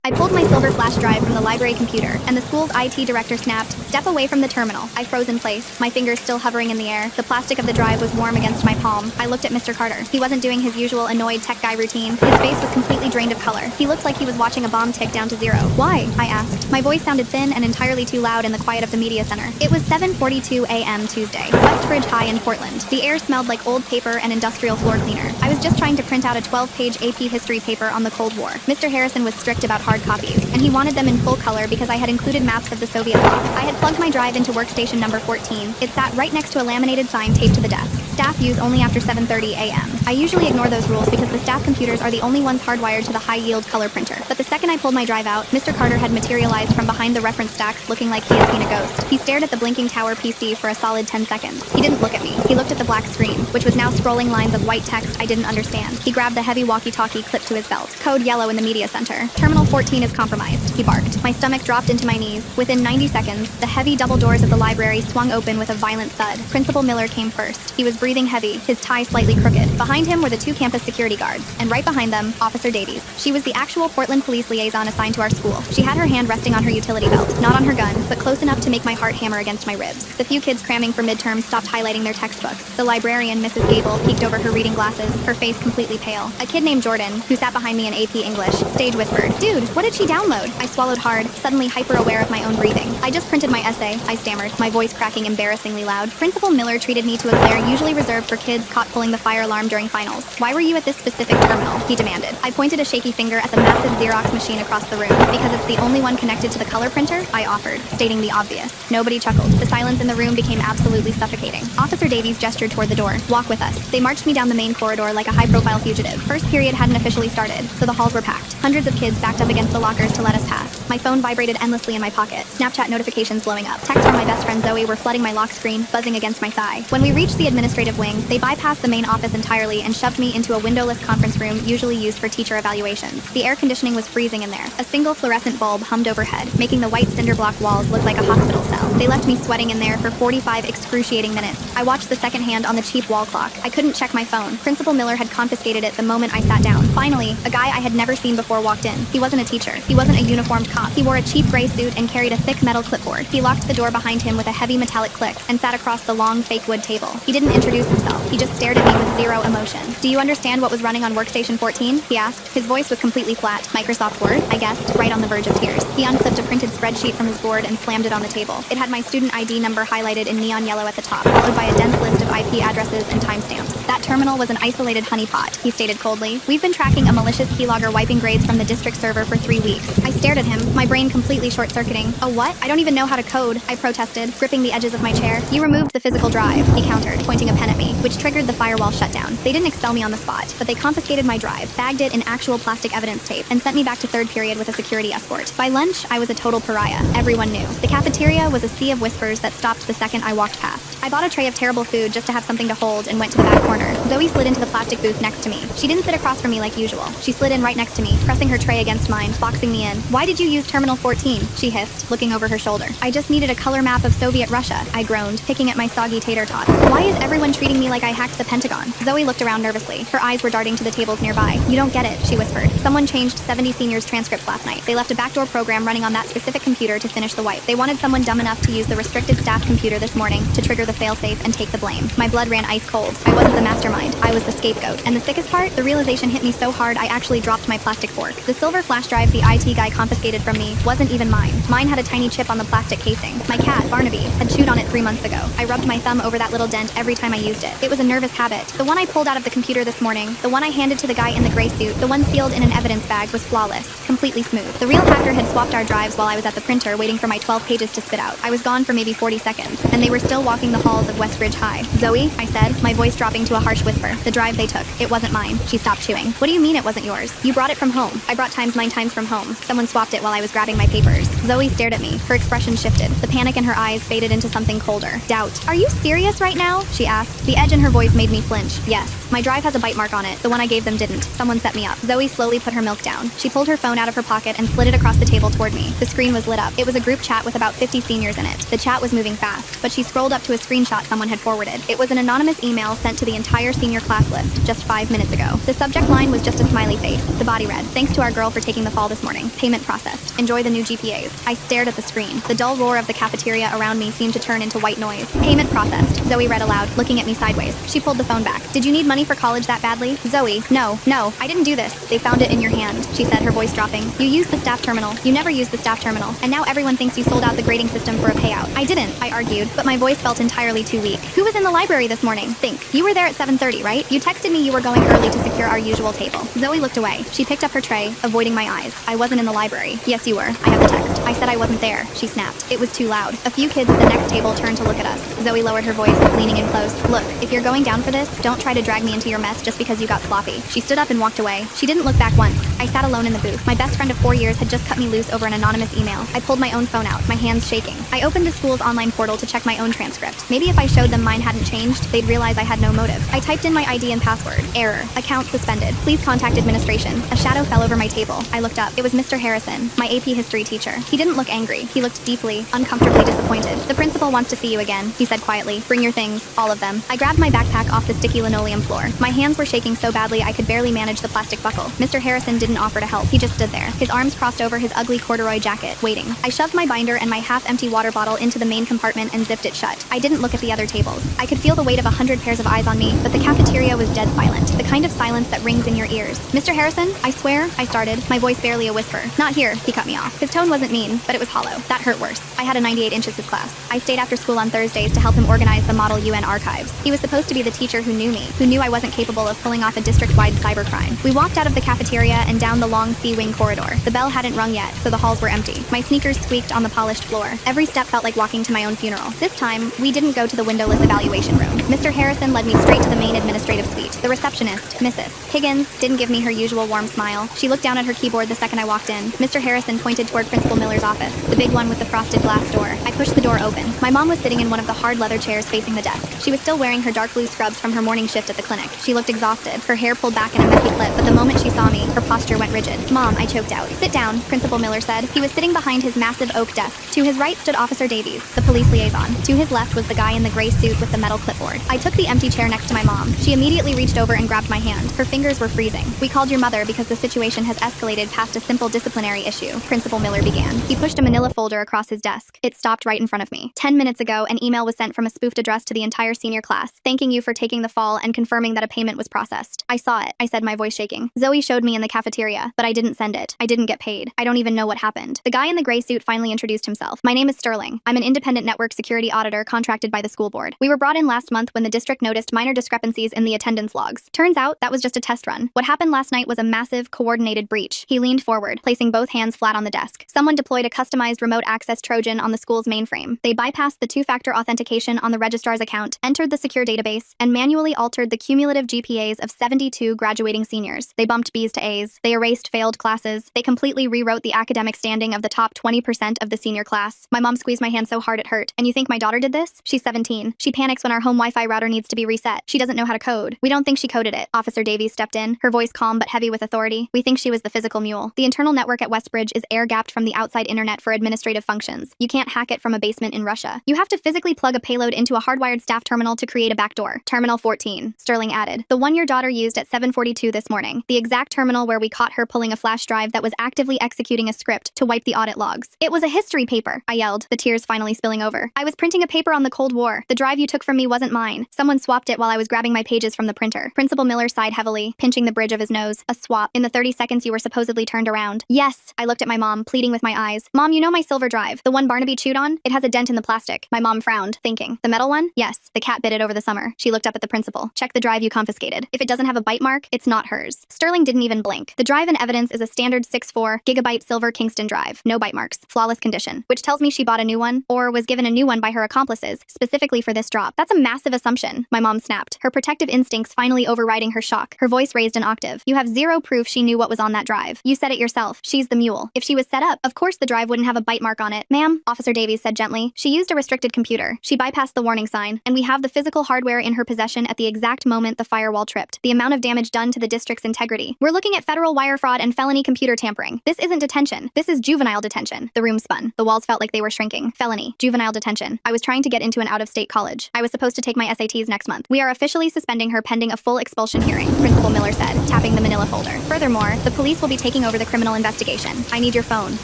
I pulled my silver flash drive from the library computer, and the school's IT director snapped, "Step away from the terminal." I froze in place, my fingers still hovering in the air. The plastic of the drive was warm against my palm. I looked at Mr. Carter. He wasn't doing his usual annoyed tech guy routine. His face was completely drained of color. He looked like he was watching a bomb tick down to zero. "Why?" I asked. My voice sounded thin and entirely too loud in the quiet of the media center. It was 7:42 a.m. Tuesday, Westridge High in Portland. The air smelled like old paper and industrial floor cleaner. I was just trying to print out a 12-page AP history paper on the Cold War. Mr. Harrison was strict about hard copies, and he wanted them in full color because I had included maps of the Soviet bloc. I had plugged my drive into workstation number 14. It sat right next to a laminated sign taped to the desk. Staff use only after 7:30 a.m. I usually ignore those rules because the staff computers are the only ones hardwired to the high-yield color printer. But the second I pulled my drive out, Mr. Carter had materialized from behind the reference stacks looking like he had seen a ghost. He stared at the blinking tower PC for a solid 10 seconds. He didn't look at me. He looked at the black screen, which was now scrolling lines of white text I didn't understand. He grabbed the heavy walkie-talkie clipped to his belt. "Code yellow in the media center. Terminal 14 is compromised," he barked. My stomach dropped into my knees. Within 90 seconds, the heavy double doors of the library swung open with a violent thud. Principal Miller came first. He was breathing heavy, his tie slightly crooked. Behind him were the two campus security guards, and right behind them, Officer Davies. She was the actual Portland police liaison assigned to our school. She had her hand resting on her utility belt, not on her gun, but close enough to make my heart hammer against my ribs. The few kids cramming for midterms stopped highlighting their textbooks. The librarian, Mrs. Gable, peeked over her reading glasses, her face completely pale. A kid named Jordan, who sat behind me in AP English, stage whispered, "Dude, what did she download?" I swallowed hard, suddenly hyper-aware of my own breathing. "I just printed my essay," I stammered, my voice cracking embarrassingly loud. Principal Miller treated me to a glare usually reserved for kids caught pulling the fire alarm during finals. "Why were you at this specific terminal?" he demanded. I pointed a shaky finger at the massive Xerox machine across the room. "Because it's the only one connected to the color printer," I offered, stating the obvious. Nobody chuckled. The silence in the room became absolutely suffocating. Officer Davies gestured toward the door. "Walk with us." They marched me down the main corridor like a high-profile fugitive. First period hadn't officially started, so the halls were packed. Hundreds of kids backed up against the lockers to let us pass. My phone vibrated endlessly in my pocket, Snapchat notifications blowing up. Texts from my best friend Zoe were flooding my lock screen, buzzing against my thigh. When we reached the administrative wing, they bypassed the main office entirely and shoved me into a windowless conference room usually used for teacher evaluations. The air conditioning was freezing in there. A single fluorescent bulb hummed overhead, making the white cinder block walls look like a hospital cell. They left me sweating in there for 45 excruciating minutes. I watched the second hand on the cheap wall clock. I couldn't check my phone. Principal Miller had confiscated it the moment I sat down. Finally, a guy I had never seen before walked in. He wasn't a teacher. He wasn't a uniformed cop. He wore a cheap gray suit and carried a thick metal clipboard. He locked the door behind him with a heavy metallic click and sat across the long fake wood table. He didn't introduce himself. He just stared at me with zero emotion. "Do you understand what was running on workstation 14? He asked. His voice was completely flat. "Microsoft Word?" I guessed, right on the verge of tears. He unclipped a printed spreadsheet from his board and slammed it on the table. It had my student ID number highlighted in neon yellow at the top, followed by a dense list of IP addresses and timestamps. "That terminal was an isolated honeypot," he stated coldly. "We've been tracking a malicious keylogger wiping grades from the district server for 3 weeks." I stared at him, my brain completely short-circuiting. "A what? I don't even know how to code," I protested, gripping the edges of my chair. "You removed the physical drive," he countered, pointing a pen at me, which triggered the firewall shutdown. They didn't expel me on the spot, but they confiscated my drive, bagged it in actual plastic evidence tape, and sent me back to third period with a security escort. By lunch, I was a total pariah. Everyone knew. The cafeteria was a sea of whispers that stopped the second I walked past. I bought a tray of terrible food just to have something to hold and went to the back corner. Zoe slid into the plastic booth next to me. She didn't sit across from me like usual. She slid in right next to me, pressing her tray against mine, boxing me in. "Why did you use Terminal 14? She hissed, looking over her shoulder. "I just needed a color map of Soviet Russia," I groaned, picking at my soggy tater tots. "Why is everyone treating me like I hacked the Pentagon?" Zoe looked around nervously. Her eyes were darting to the tables nearby. "You don't get it," she whispered. "Someone changed 70 seniors' transcripts last night. They left a backdoor program running on that specific computer to finish the wipe. They wanted someone dumb enough to use the restricted staff computer this morning to trigger the failsafe and take the blame." My blood ran ice cold. I wasn't the mastermind. I was the scapegoat. And the sickest part, the realization hit me so hard I actually dropped my plastic fork. The silver flash drive the IT guy confiscated from me wasn't even mine. Mine had a tiny chip on the plastic casing. My cat, Barnaby, had chewed on it 3 months ago. I rubbed my thumb over that little dent every time I used it. It was a nervous habit. The one I pulled out of the computer this morning, the one I handed to the guy in the gray suit, the one sealed in an evidence bag was flawless, completely smooth. The real hacker had swapped our drives while I was at the printer waiting for my 12 pages to spit out. I was gone for maybe 40 seconds, and they were still walking the halls of Westridge High. "Zoe," I said, my voice dropping to a harsh whisper. "The drive they took. It wasn't mine." She stopped chewing. "What do you mean it wasn't yours? You brought it from home." "I brought times 9 times from home. Someone swapped it while I was grabbing my papers." Zoe stared at me. Her expression shifted. The panic in her eyes faded into something colder. Doubt. "Are you serious right now?" she asked. The edge in her voice made me flinch. "Yes. My drive has a bite mark on it. The one I gave them didn't. Someone set me up." Zoe slowly put her milk down. She pulled her phone out of her pocket and slid it across the table toward me. The screen was lit up. It was a group chat with about 50 seniors in it. The chat was moving fast, but she scrolled up to a screen screenshot someone had forwarded. It was an anonymous email sent to the entire senior class list just 5 minutes ago. The subject line was just a smiley face. The body read, "Thanks to our girl for taking the fall this morning. Payment processed. Enjoy the new GPAs." I stared at the screen. The dull roar of the cafeteria around me seemed to turn into white noise. "Payment processed," Zoe read aloud, looking at me sideways. She pulled the phone back. "Did you need money for college that badly?" "Zoe, no, I didn't do this. They found it in your hand," she said, her voice dropping. "You used the staff terminal. You never used the staff terminal. And now everyone thinks you sold out the grading system for a payout." "I didn't," I argued, but my voice felt entirely too weak. "Who was in the library this morning? Think. You were there at 7:30, right? You texted me you were going early to secure our usual table." Zoe looked away. She picked up her tray, avoiding my eyes. "I wasn't in the library." "Yes, you were. I have the text." "I said I wasn't there," she snapped. It was too loud. A few kids at the next table turned to look at us. Zoe lowered her voice, leaning in close. "Look, if you're going down for this, don't try to drag me into your mess just because you got sloppy." She stood up and walked away. She didn't look back once. I sat alone in the booth. My best friend of 4 years had just cut me loose over an anonymous email. I pulled my own phone out, my hands shaking. I opened the school's online portal to check my own transcript. Maybe if I showed them mine hadn't changed, they'd realize I had no motive. I typed in my ID and password. Error. Account suspended. Please contact administration. A shadow fell over my table. I looked up. It was Mr. Harrison, my AP history teacher. He didn't look angry. He looked deeply, uncomfortably disappointed. "The principal wants to see you again," he said quietly. "Bring your things, all of them." I grabbed my backpack off the sticky linoleum floor. My hands were shaking so badly I could barely manage the plastic buckle. Mr. Harrison didn't offer to help. He just stood there, his arms crossed over his ugly corduroy jacket, waiting. I shoved my binder and my half-empty water bottle into the main compartment and zipped it shut. I didn't look at the other tables. I could feel the weight of 100 pairs of eyes on me, but the cafeteria was dead silent, the kind of silence that rings in your ears. "Mr. Harrison, I swear," I started, my voice barely a whisper. "Not here," he cut me off. His tone wasn't mean, but it was hollow. That hurt worse. I had a 98 inches his class. I stayed after school on Thursdays to help him organize the Model UN archives. He was supposed to be the teacher who knew me, who knew I wasn't capable of pulling off a district-wide cybercrime. We walked out of the cafeteria and down the long C-wing corridor. The bell hadn't rung yet, so the halls were empty. My sneakers squeaked on the polished floor. Every step felt like walking to my own funeral. This time, we didn't go to the windowless evaluation room. Mr. Harrison led me straight to the main administrative suite. The receptionist, Mrs. Higgins, didn't give me her usual warm smile. She looked down at her keyboard the second I walked in. Mr. Harrison pointed toward Principal Miller's office, the big one with the frosted glass door. I pushed the door open. My mom was sitting in one of the hard leather chairs facing the desk. She was still wearing her dark blue scrubs from her morning shift at the clinic. She looked exhausted, her hair pulled back in a messy clip, but the moment she saw me, her posture went rigid. "Mom," I choked out. "Sit down," Principal Miller said. He was sitting behind his massive oak desk. To his right stood Officer Davies, the police liaison. To his left was the guy in the gray suit with the metal clipboard. I took the empty chair next to my mom. She immediately reached over and grabbed my hand. Her fingers were freezing. "We called your mother because the situation has escalated past a simple disciplinary issue," Principal Miller began. He pushed a manila folder across his desk. It stopped right in front of me. 10 minutes ago, an email was sent from a spoofed address to the entire senior class, thanking you for taking the fall and confirming that a payment was processed. "I saw it," I said, my voice shaking. "Zoe showed me in the cafeteria, but I didn't send it. I didn't get paid. I don't even know what happened." The guy in the gray suit finally introduced himself. "My name is Sterling. I'm an independent network security auditor contracted by the school board. We were brought in last month when the district noticed minor discrepancies in the attendance logs. Turns out that was just a test run. What happened last night was a massive, coordinated breach." He leaned forward, placing both hands flat on the desk. "Someone deployed a customized remote access Trojan on the school's mainframe. They bypassed the two-factor authentication on the registrar's account, entered the secure database, and manually altered the cumulative GPAs of 72 graduating seniors. They bumped B's to A's. They erased failed classes. They completely rewrote the academic standing of the top 20% of the senior class." My mom squeezed my hand so hard it hurt. "And you think my daughter did this? She's 17. She panics when our home Wi-Fi router needs to be reset. She doesn't know how to code." "We don't think she coded it." Officer Davies stepped in, her voice calm but heavy with authority. "We think she was the physical mule. The internal network at Westbridge is air-gapped from the outside internet for administrative functions. You can't hack it from a basement in Russia. You have to physically plug a payload into a hardwired staff terminal to create a backdoor." "Terminal 14, Sterling added. "The one your daughter used at 7:42 this morning. The exact terminal where we caught her pulling a flash drive that was actively executing a script to wipe the audit logs." "It was a history paper," I yelled, the tears finally spilling over. "I was printing a paper on the Cold War. The drive you took from me wasn't mine. Someone swapped it while I was grabbing my pages from the printer." Principal Miller sighed heavily, pinching the bridge of his nose. "A swap. In the 30 seconds you were supposedly turned around." "Yes." I looked at my mom, pleading with my eyes. "Mom, you know my silver drive? The one Barnaby chewed on? It has a dent in the plastic." My mom frowned, thinking. "The metal one?" "Yes. The cat bit it over the summer." She looked up at the principal. "Check the drive you confiscated. If it doesn't have a bite mark, it's not hers." Sterling didn't even blink. "The drive in evidence is a standard 64 gigabyte silver Kingston drive. No bite marks. Flawless condition. Which tells me she bought a new one, or was given a new one by her accomplices, specifically for this drop." "That's a massive assumption," my mom snapped, her protective instincts finally overriding her shock. Her voice raised an octave. "You have zero proof she knew what was on that drive. You said it yourself. She's the mule. If she was set up, of course course the drive wouldn't have a bite mark on it. Ma'am, Officer Davies said gently. She used a restricted computer. She bypassed the warning sign, and we have the physical hardware in her possession at the exact moment the firewall tripped. The amount of damage done to the district's integrity. We're looking at federal wire fraud and felony computer tampering. This isn't detention. This is juvenile detention. The room spun. The walls felt like they were shrinking. Felony. Juvenile detention. I was trying to get into an out-of-state college. I was supposed to take my SATs next month. We are officially suspending her pending a full expulsion hearing, Principal Miller said, tapping the manila folder. Furthermore, the police will be taking over the criminal investigation. I need your phone,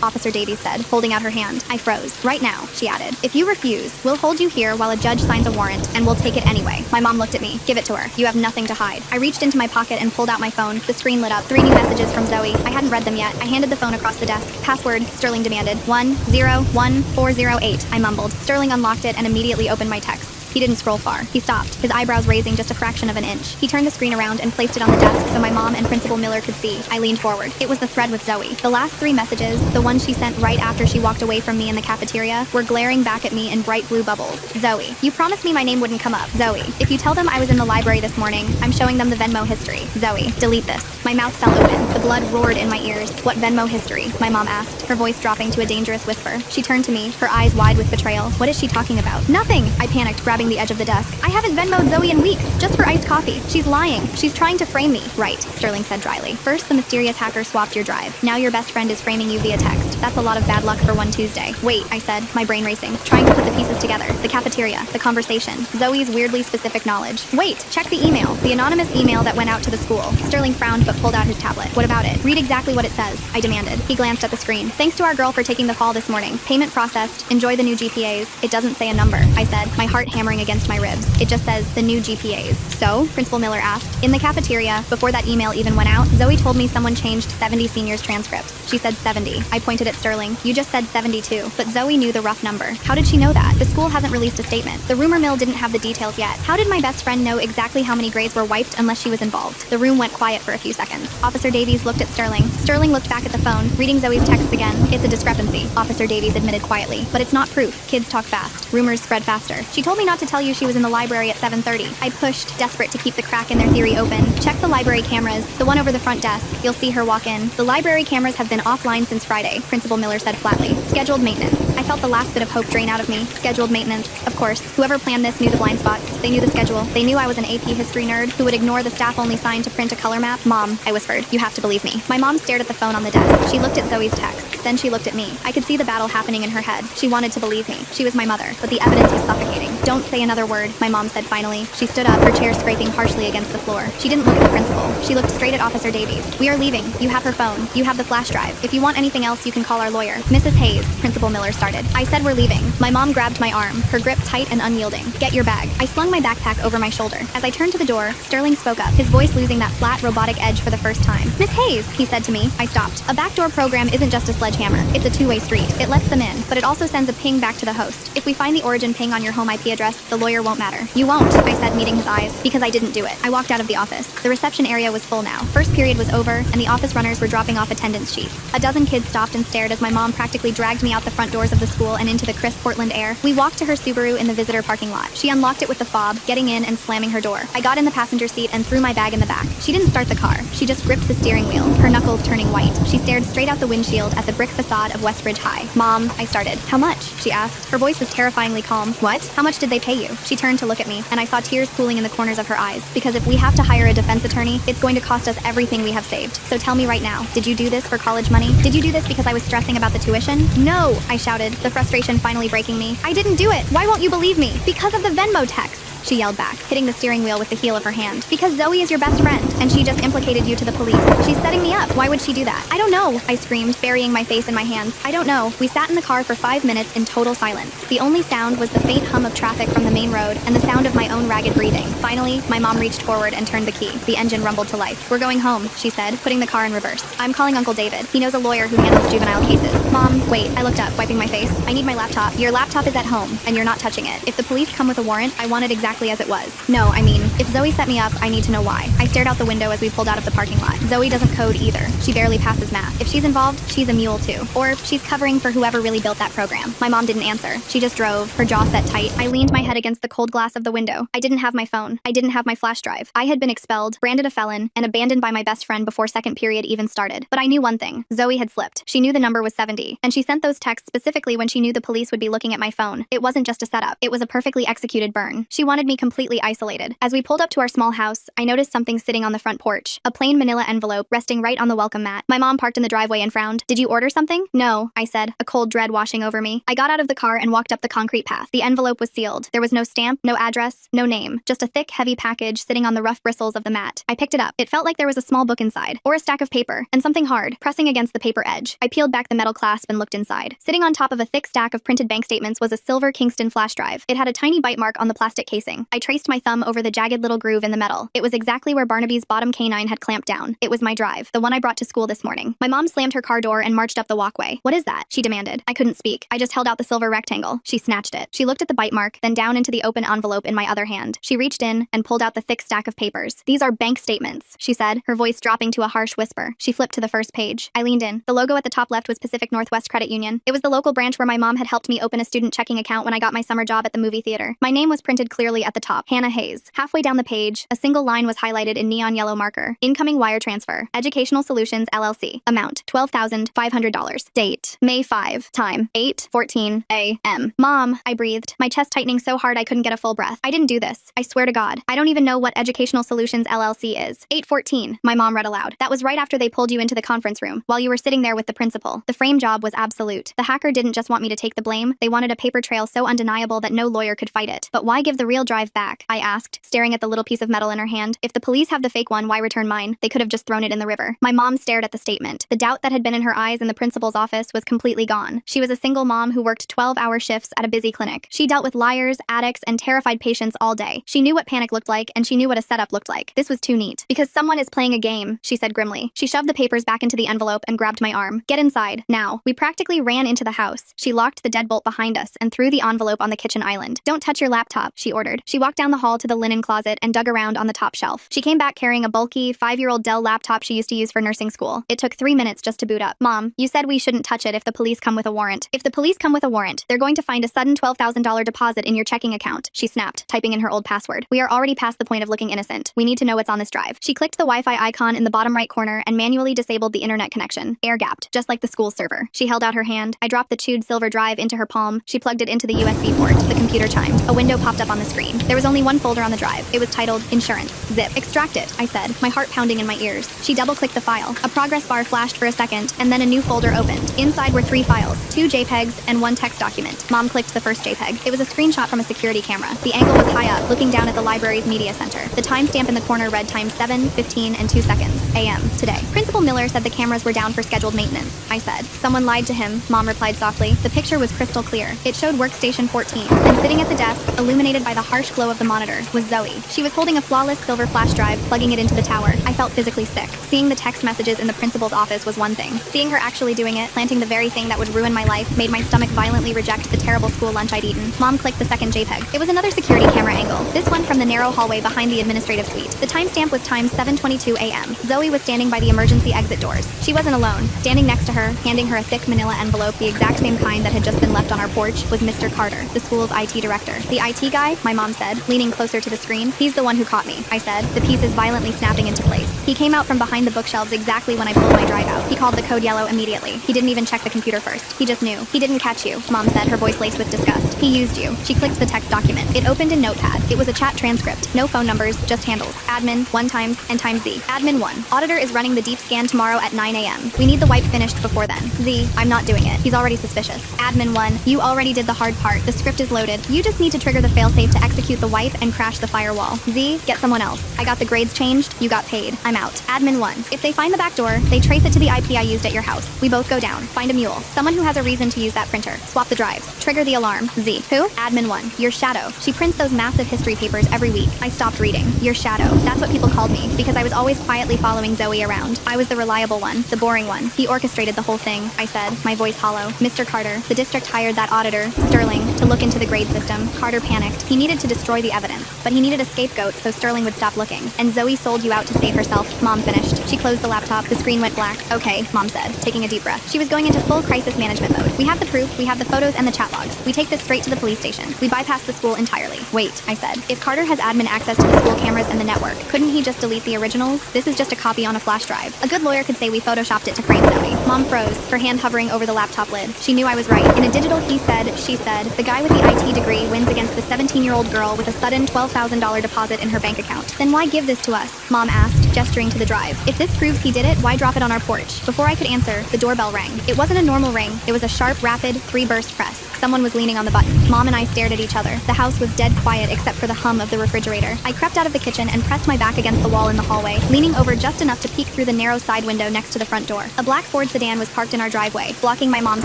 Officer Davies said, holding out her hand. I froze. Right now, she added. If you refuse, we'll hold you here while a judge signs a warrant, and we'll take it anyway. My mom looked at me. Give it to her. You have nothing to hide. I reached into my pocket and pulled out my phone. The screen lit up. 3 new messages from Zoe. I hadn't read them yet. I handed the phone across the desk. Password, Sterling demanded. 101408. I mumbled. Sterling unlocked it and immediately opened my texts. He didn't scroll far. He stopped, his eyebrows raising just a fraction of an inch. He turned the screen around and placed it on the desk so my mom and Principal Miller could see. I leaned forward. It was the thread with Zoe. The last 3 messages, the ones she sent right after she walked away from me in the cafeteria, were glaring back at me in bright blue bubbles. Zoe, you promised me my name wouldn't come up. Zoe, if you tell them I was in the library this morning, I'm showing them the Venmo history. Zoe, delete this. My mouth fell open. The blood roared in my ears. What Venmo history? My mom asked, her voice dropping to a dangerous whisper. She turned to me, her eyes wide with betrayal. What is she talking about? Nothing! I panicked, grabbing the edge of the desk. I haven't Venmoed Zoe in weeks, just for iced coffee. She's lying. She's trying to frame me. Right, Sterling said dryly. First, the mysterious hacker swapped your drive. Now your best friend is framing you via text. That's a lot of bad luck for one Tuesday. Wait, I said, my brain racing, trying to put the pieces together. The cafeteria, the conversation, Zoe's weirdly specific knowledge. Wait, check the email. The anonymous email that went out to the school. Sterling frowned but pulled out his tablet. What about it? Read exactly what it says, I demanded. He glanced at the screen. Thanks to our girl for taking the fall this morning. Payment processed. Enjoy the new GPAs. It doesn't say a number, I said, my heart hammering against my ribs. It just says the new GPAs. So? Principal Miller asked. In the cafeteria, before that email even went out, Zoe told me someone changed 70 seniors' transcripts. She said 70. I pointed at Sterling. You just said 72. But Zoe knew the rough number. How did she know that? The school hasn't released a statement. The rumor mill didn't have the details yet. How did my best friend know exactly how many grades were wiped unless she was involved? The room went quiet for a few seconds. Officer Davies looked at Sterling. Sterling looked back at the phone, reading Zoe's texts again. It's a discrepancy, Officer Davies admitted quietly. But it's not proof. Kids talk fast. Rumors spread faster. She told me not to tell you she was in the library at 7:30. I pushed, desperate to keep the crack in their theory open. Check the library cameras, the one over the front desk. You'll see her walk in. The library cameras have been offline since Friday, Principal Miller said flatly. Scheduled maintenance. I felt the last bit of hope drain out of me. Scheduled maintenance. Of course, whoever planned this knew the blind spots. They knew the schedule. They knew I was an AP history nerd who would ignore the staff-only sign to print a color map. Mom, I whispered, you have to believe me. My mom stared at the phone on the desk. She looked at Zoe's text. Then she looked at me. I could see the battle happening in her head. She wanted to believe me. She was my mother, but the evidence was suffocating. Don't say another word, my mom said finally. She stood up, her chair scraping harshly against the floor. She didn't look at the principal. She looked straight at Officer Davies. We are leaving. You have her phone. You have the flash drive. If you want anything else, you can call our lawyer. Mrs. Hayes, Principal Miller started. I said we're leaving. My mom grabbed my arm, her grip tight and unyielding. Get your bag. I slung my backpack over my shoulder. As I turned to the door, Sterling spoke up, his voice losing that flat, robotic edge for the first time. Miss Hayes, he said to me. I stopped. A backdoor program isn't just a sledgehammer. It's a two-way street. It lets them in, but it also sends a ping back to the host. If we find the origin ping on your home IP address, the lawyer won't matter. You won't, I said, meeting his eyes, because I didn't do it. I walked out of the office. The reception area was full now. First period was over, and the office runners were dropping off attendance sheets. A dozen kids stopped and stared as my mom practically dragged me out the front doors of the school and into the crisp Portland air. We walked to her Subaru in the visitor parking lot. She unlocked it with the fob, getting in and slamming her door. I got in the passenger seat and threw my bag in the back. She didn't start the car. She just gripped the steering wheel, her knuckles turning white. She stared straight out the windshield at the brick facade of Westbridge High. Mom, I started. How much? She asked. Her voice was terrifyingly calm. What? How much did they pay you? She turned to look at me, and I saw tears pooling in the corners of her eyes. Because if we have to hire a defense attorney, it's going to cost us everything we have saved. So tell me right now, did you do this for college money? Did you do this because I was stressing about the tuition? No, I shouted, the frustration finally breaking me. I didn't do it. Why won't you believe me? Because of the Venmo texts, she yelled back, hitting the steering wheel with the heel of her hand. Because Zoe is your best friend, and she just implicated you to the police. She's setting me up. Why would she do that? I don't know, I screamed, burying my face in my hands. I don't know. We sat in the car for 5 minutes in total silence. The only sound was the faint hum of traffic from the main road and the sound of my own ragged breathing. Finally, my mom reached forward and turned the key. The engine rumbled to life. We're going home, she said, putting the car in reverse. I'm calling Uncle David. He knows a lawyer who handles juvenile cases. Mom, wait, I looked up, wiping my face. I need my laptop. Your laptop is at home, and you're not touching it. If the police come with a warrant, I want it exactly exactly as it was. No, I mean, if Zoe set me up, I need to know why. I stared out the window as we pulled out of the parking lot. Zoe doesn't code either. She barely passes math. If she's involved, she's a mule too. Or she's covering for whoever really built that program. My mom didn't answer. She just drove, her jaw set tight. I leaned my head against the cold glass of the window. I didn't have my phone. I didn't have my flash drive. I had been expelled, branded a felon, and abandoned by my best friend before second period even started. But I knew one thing. Zoe had slipped. She knew the number was 70, and she sent those texts specifically when she knew the police would be looking at my phone. It wasn't just a setup. It was a perfectly executed burn. She wanted me completely isolated. As we pulled up to our small house, I noticed something sitting on the front porch. A plain manila envelope resting right on the welcome mat. My mom parked in the driveway and frowned. "Did you order something?" "No," I said, a cold dread washing over me. I got out of the car and walked up the concrete path. The envelope was sealed. There was no stamp, no address, no name. Just a thick, heavy package sitting on the rough bristles of the mat. I picked it up. It felt like there was a small book inside, or a stack of paper, and something hard, pressing against the paper edge. I peeled back the metal clasp and looked inside. Sitting on top of a thick stack of printed bank statements was a silver Kingston flash drive. It had a tiny bite mark on the plastic casing. I traced my thumb over the jagged little groove in the metal. It was exactly where Barnaby's bottom canine had clamped down. It was my drive, the one I brought to school this morning. My mom slammed her car door and marched up the walkway. "What is that?" she demanded. I couldn't speak. I just held out the silver rectangle. She snatched it. She looked at the bite mark, then down into the open envelope in my other hand. She reached in and pulled out the thick stack of papers. "These are bank statements," she said, her voice dropping to a harsh whisper. She flipped to the first page. I leaned in. The logo at the top left was Pacific Northwest Credit Union. It was the local branch where my mom had helped me open a student checking account when I got my summer job at the movie theater. My name was printed clearly at the top, Hannah Hayes. Halfway down the page, a single line was highlighted in neon yellow marker. "Incoming wire transfer. Educational Solutions, LLC. Amount, $12,500. Date, May 5. Time, 8:14 a.m. Mom," I breathed, my chest tightening so hard I couldn't get a full breath. "I didn't do this. I swear to God. I don't even know what Educational Solutions, LLC is." 8:14, my mom read aloud. "That was right after they pulled you into the conference room, while you were sitting there with the principal. The frame job was absolute. The hacker didn't just want me to take the blame, they wanted a paper trail so undeniable that no lawyer could fight it. But why give the real drive back?" I asked, staring at the little piece of metal in her hand. "If the police have the fake one, why return mine? They could have just thrown it in the river." My mom stared at the statement. The doubt that had been in her eyes in the principal's office was completely gone. She was a single mom who worked 12-hour shifts at a busy clinic. She dealt with liars, addicts, and terrified patients all day. She knew what panic looked like, and she knew what a setup looked like. This was too neat. "Because someone is playing a game," she said grimly. She shoved the papers back into the envelope and grabbed my arm. "Get inside, now." We practically ran into the house. She locked the deadbolt behind us and threw the envelope on the kitchen island. "Don't touch your laptop," she ordered. She walked down the hall to the linen closet and dug around on the top shelf. She came back carrying a bulky, 5-year-old Dell laptop she used to use for nursing school. It took 3 minutes just to boot up. "Mom, you said we shouldn't touch it if the police come with a warrant." "If the police come with a warrant, they're going to find a sudden $12,000 deposit in your checking account," she snapped, typing in her old password. "We are already past the point of looking innocent. We need to know what's on this drive." She clicked the Wi-Fi icon in the bottom right corner and manually disabled the internet connection. Air-gapped, just like the school server. She held out her hand. I dropped the chewed silver drive into her palm. She plugged it into the USB port. The computer chimed. A window popped up on the screen. There was only one folder on the drive. It was titled Insurance. "Zip. Extract it," I said, my heart pounding in my ears. She double-clicked the file. A progress bar flashed for a second, and then a new folder opened. Inside were 3 files, 2 JPEGs and 1 text document. Mom clicked the first JPEG. It was a screenshot from a security camera. The angle was high up, looking down at the library's media center. The timestamp in the corner read time 7:15 and 2 seconds a.m. today. "Principal Miller said the cameras were down for scheduled maintenance," I said. "Someone lied to him," Mom replied softly. The picture was crystal clear. It showed workstation 14, and sitting at the desk, illuminated by the harsh glow of the monitor, was Zoe. She was holding a flawless silver flash drive, plugging it into the tower. I felt physically sick. Seeing the text messages in the principal's office was one thing. Seeing her actually doing it, planting the very thing that would ruin my life, made my stomach violently reject the terrible school lunch I'd eaten. Mom clicked the second JPEG. It was another security camera angle, this one from the narrow hallway behind the administrative suite. The timestamp was time 7:22 a.m. Zoe was standing by the emergency exit doors. She wasn't alone. Standing next to her, handing her a thick manila envelope, the exact same kind that had just been left on our porch, was Mr. Carter, the school's IT director. "The IT guy?" my mom said, leaning closer to the screen. "He's the one who caught me," I said, the pieces violently snapping into place. "He came out from behind the bookshelves exactly when I pulled my drive out. He called the code yellow immediately. He didn't even check the computer first. He just knew. He didn't catch you," Mom said, her voice laced with disgust. "He used you." She clicked the text document. It opened in Notepad. It was a chat transcript. No phone numbers, just handles. Admin, 1 times, and times Z. Admin 1. Auditor is running the deep scan tomorrow at 9 a.m. We need the wipe finished before then. Z. I'm not doing it. He's already suspicious. Admin 1. You already did the hard part. The script is loaded. You just need to trigger the failsafe to execute the wipe and crash the firewall. Z. Get someone else. I got the grades changed. You got paid. I'm out. Admin 1. If they find the back door, they trace it to the IP I used at your house. We both go down. Find a mule. Someone who has a reason to use that printer. Swap the drives. Trigger the alarm. Z. Who? Admin 1. Your shadow. She prints those massive history papers every week. I stopped reading. Your shadow. That's what people called me, because I was always quietly following Zoe around. I was the reliable one, the boring one. He orchestrated the whole thing, I said, my voice hollow. Mr. Carter. The district hired that auditor, Sterling, to look into the grade system. Carter panicked. He needed to destroy the evidence, but he needed a scapegoat so Sterling would stop looking. And Zoe sold you out to save herself, Mom finished. She closed the laptop, the screen went black. Okay, Mom said, taking a deep breath. She was going into full crisis management mode. We have the proof, we have the photos and the chat logs. We take this straight to the police station. We bypass the school entirely. Wait, I said. If Carter has admin access to the school cameras and the network, couldn't he just delete the originals? This is just a copy on a flash drive. A good lawyer could say we photoshopped it to frame Zoe. Mom froze, her hand hovering over the laptop lid. She knew I was right. In a digital he said, she said, the guy with the IT degree wins against the 17-year-old girl with a sudden $12,000 deposit in her bank account. Then why give this to us? Mom asked, gesturing to the drive. If this proves he did it, why drop it on our porch? Before I could answer, the doorbell rang. It wasn't a normal ring. It was a sharp, rapid, 3-burst press. Someone was leaning on the button. Mom and I stared at each other. The house was dead quiet except for the hum of the refrigerator. I crept out of the kitchen and pressed my back against the wall in the hallway, leaning over just enough to peek through the narrow side window next to the front door. A black Ford sedan was parked in our driveway, blocking my mom's